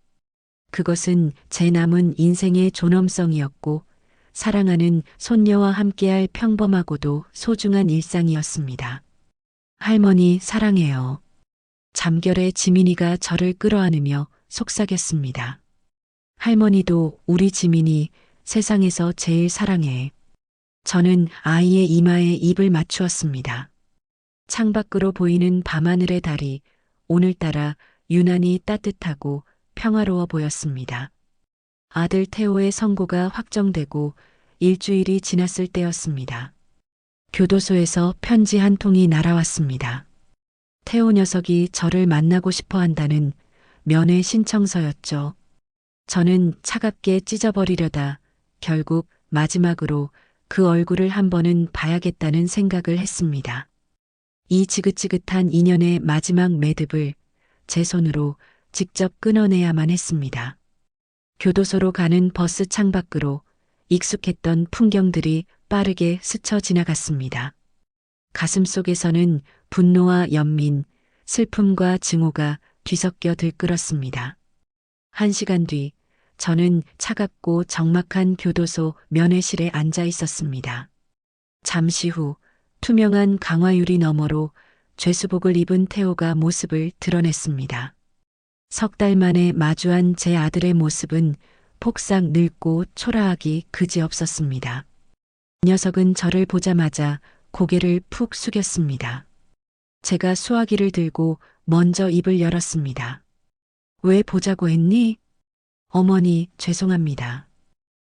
그것은 제 남은 인생의 존엄성이었고 사랑하는 손녀와 함께할 평범하고도 소중한 일상이었습니다. 할머니 사랑해요. 잠결에 지민이가 저를 끌어안으며 속삭였습니다. 할머니도 우리 지민이 세상에서 제일 사랑해. 저는 아이의 이마에 입을 맞추었습니다. 창밖으로 보이는 밤하늘의 달이 오늘따라 유난히 따뜻하고 평화로워 보였습니다. 아들 태호의 선고가 확정되고 일주일이 지났을 때였습니다. 교도소에서 편지 한 통이 날아왔습니다. 태호 녀석이 저를 만나고 싶어 한다는 면회 신청서였죠. 저는 차갑게 찢어버리려다 결국 마지막으로 그 얼굴을 한 번은 봐야겠다는 생각을 했습니다. 이 지긋지긋한 인연의 마지막 매듭을 제 손으로 직접 끊어내야만 했습니다. 교도소로 가는 버스 창밖으로 익숙했던 풍경들이 빠르게 스쳐 지나갔습니다. 가슴속에서는 분노와 연민, 슬픔과 증오가 뒤섞여 들끓었습니다. 1시간 뒤, 저는 차갑고 적막한 교도소 면회실에 앉아 있었습니다. 잠시 후, 투명한 강화유리 너머로 죄수복을 입은 태호가 모습을 드러냈습니다. 3달 만에 마주한 제 아들의 모습은 폭삭 늙고 초라하기 그지없었습니다. 녀석은 저를 보자마자 고개를 푹 숙였습니다. 제가 수화기를 들고 먼저 입을 열었습니다. 왜 보자고 했니? 어머니, 죄송합니다.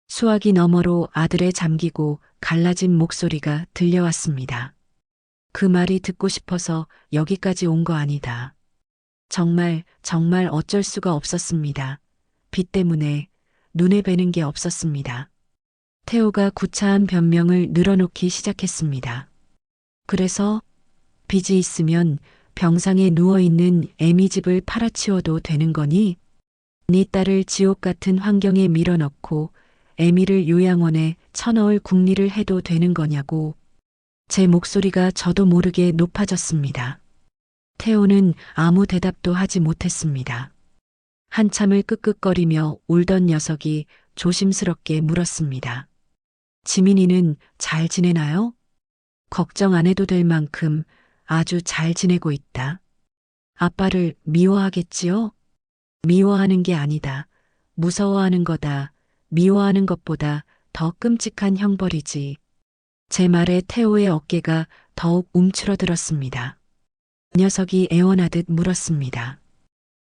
수화기 너머로 아들의 잠기고 갈라진 목소리가 들려왔습니다. 그 말이 듣고 싶어서 여기까지 온 거 아니다. 정말 어쩔 수가 없었습니다. 빚 때문에 눈에 뵈는 게 없었습니다. 태호가 구차한 변명을 늘어놓기 시작했습니다. 그래서 빚이 있으면 병상에 누워있는 애미 집을 팔아치워도 되는 거니? 네 딸을 지옥 같은 환경에 밀어넣고 애미를 요양원에 쳐넣을 궁리를 해도 되는 거냐고. 제 목소리가 저도 모르게 높아졌습니다. 태호는 아무 대답도 하지 못했습니다. 한참을 끄끄거리며 울던 녀석이 조심스럽게 물었습니다. 지민이는 잘 지내나요? 걱정 안 해도 될 만큼 아주 잘 지내고 있다. 아빠를 미워하겠지요? 미워하는 게 아니다. 무서워하는 거다. 미워하는 것보다 더 끔찍한 형벌이지. 제 말에 태호의 어깨가 더욱 움츠러들었습니다. 녀석이 애원하듯 물었습니다.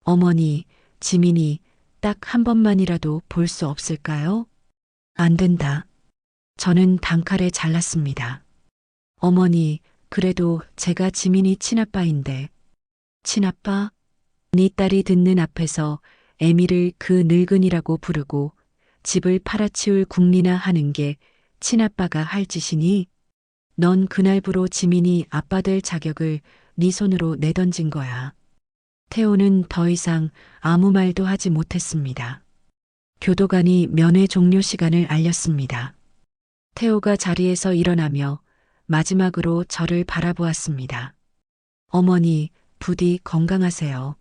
어머니, 지민이 딱 한 번만이라도 볼 수 없을까요? 안 된다. 저는 단칼에 잘랐습니다. 어머니, 그래도 제가 지민이 친아빠인데. 친아빠? 네 딸이 듣는 앞에서 애미를 그 늙은이라고 부르고 집을 팔아치울 궁리나 하는 게 친아빠가 할 짓이니? 넌 그날부로 지민이 아빠 될 자격을 네 손으로 내던진 거야. 태호는 더 이상 아무 말도 하지 못했습니다. 교도관이 면회 종료 시간을 알렸습니다. 태호가 자리에서 일어나며 마지막으로 저를 바라보았습니다. 어머니, 부디 건강하세요.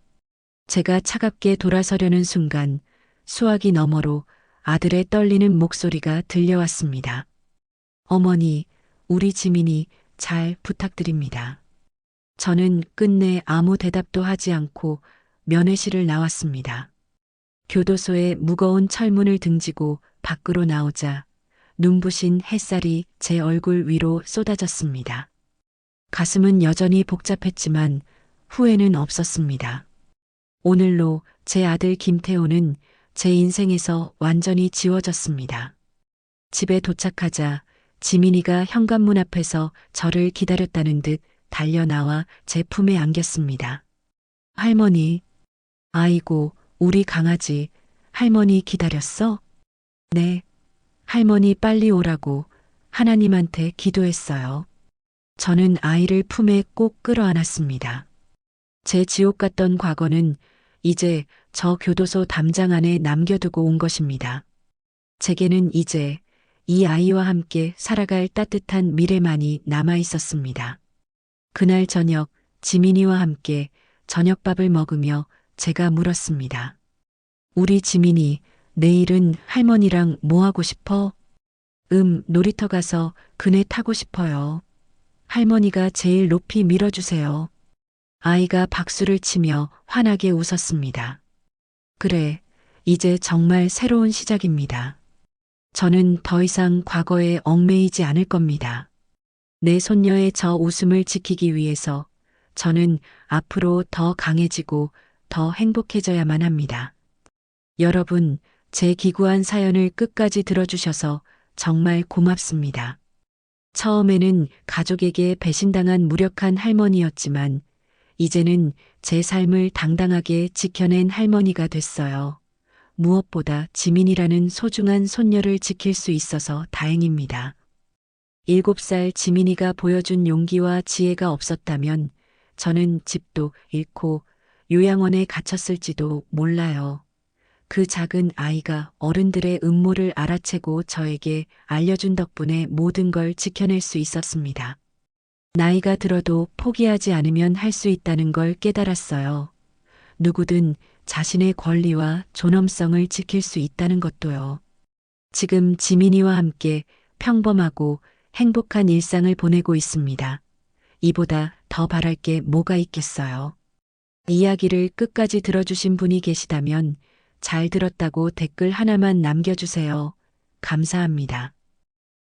제가 차갑게 돌아서려는 순간 수화기 너머로 아들의 떨리는 목소리가 들려왔습니다. 어머니, 우리 지민이 잘 부탁드립니다. 저는 끝내 아무 대답도 하지 않고 면회실을 나왔습니다. 교도소의 무거운 철문을 등지고 밖으로 나오자 눈부신 햇살이 제 얼굴 위로 쏟아졌습니다. 가슴은 여전히 복잡했지만 후회는 없었습니다. 오늘로 제 아들 김태호는 제 인생에서 완전히 지워졌습니다. 집에 도착하자 지민이가 현관문 앞에서 저를 기다렸다는 듯 달려나와 제 품에 안겼습니다. 할머니, 아이고, 우리 강아지, 할머니 기다렸어? 네, 할머니 빨리 오라고 하나님한테 기도했어요. 저는 아이를 품에 꼭 끌어안았습니다. 제 지옥 같던 과거는 이제 저 교도소 담장 안에 남겨두고 온 것입니다. 제게는 이제 이 아이와 함께 살아갈 따뜻한 미래만이 남아 있었습니다. 그날 저녁 지민이와 함께 저녁밥을 먹으며 제가 물었습니다. 우리 지민이 내일은 할머니랑 뭐 하고 싶어? 놀이터 가서 그네 타고 싶어요. 할머니가 제일 높이 밀어주세요. 아이가 박수를 치며 환하게 웃었습니다. 그래, 이제 정말 새로운 시작입니다. 저는 더 이상 과거에 얽매이지 않을 겁니다. 내 손녀의 저 웃음을 지키기 위해서 저는 앞으로 더 강해지고 더 행복해져야만 합니다. 여러분, 제 기구한 사연을 끝까지 들어주셔서 정말 고맙습니다. 처음에는 가족에게 배신당한 무력한 할머니였지만 이제는 제 삶을 당당하게 지켜낸 할머니가 됐어요. 무엇보다 지민이라는 소중한 손녀를 지킬 수 있어서 다행입니다. 7살 지민이가 보여준 용기와 지혜가 없었다면 저는 집도 잃고 요양원에 갇혔을지도 몰라요. 그 작은 아이가 어른들의 음모를 알아채고 저에게 알려준 덕분에 모든 걸 지켜낼 수 있었습니다. 나이가 들어도 포기하지 않으면 할 수 있다는 걸 깨달았어요. 누구든 자신의 권리와 존엄성을 지킬 수 있다는 것도요. 지금 지민이와 함께 평범하고 행복한 일상을 보내고 있습니다. 이보다 더 바랄 게 뭐가 있겠어요. 이야기를 끝까지 들어주신 분이 계시다면 잘 들었다고 댓글 하나만 남겨주세요. 감사합니다.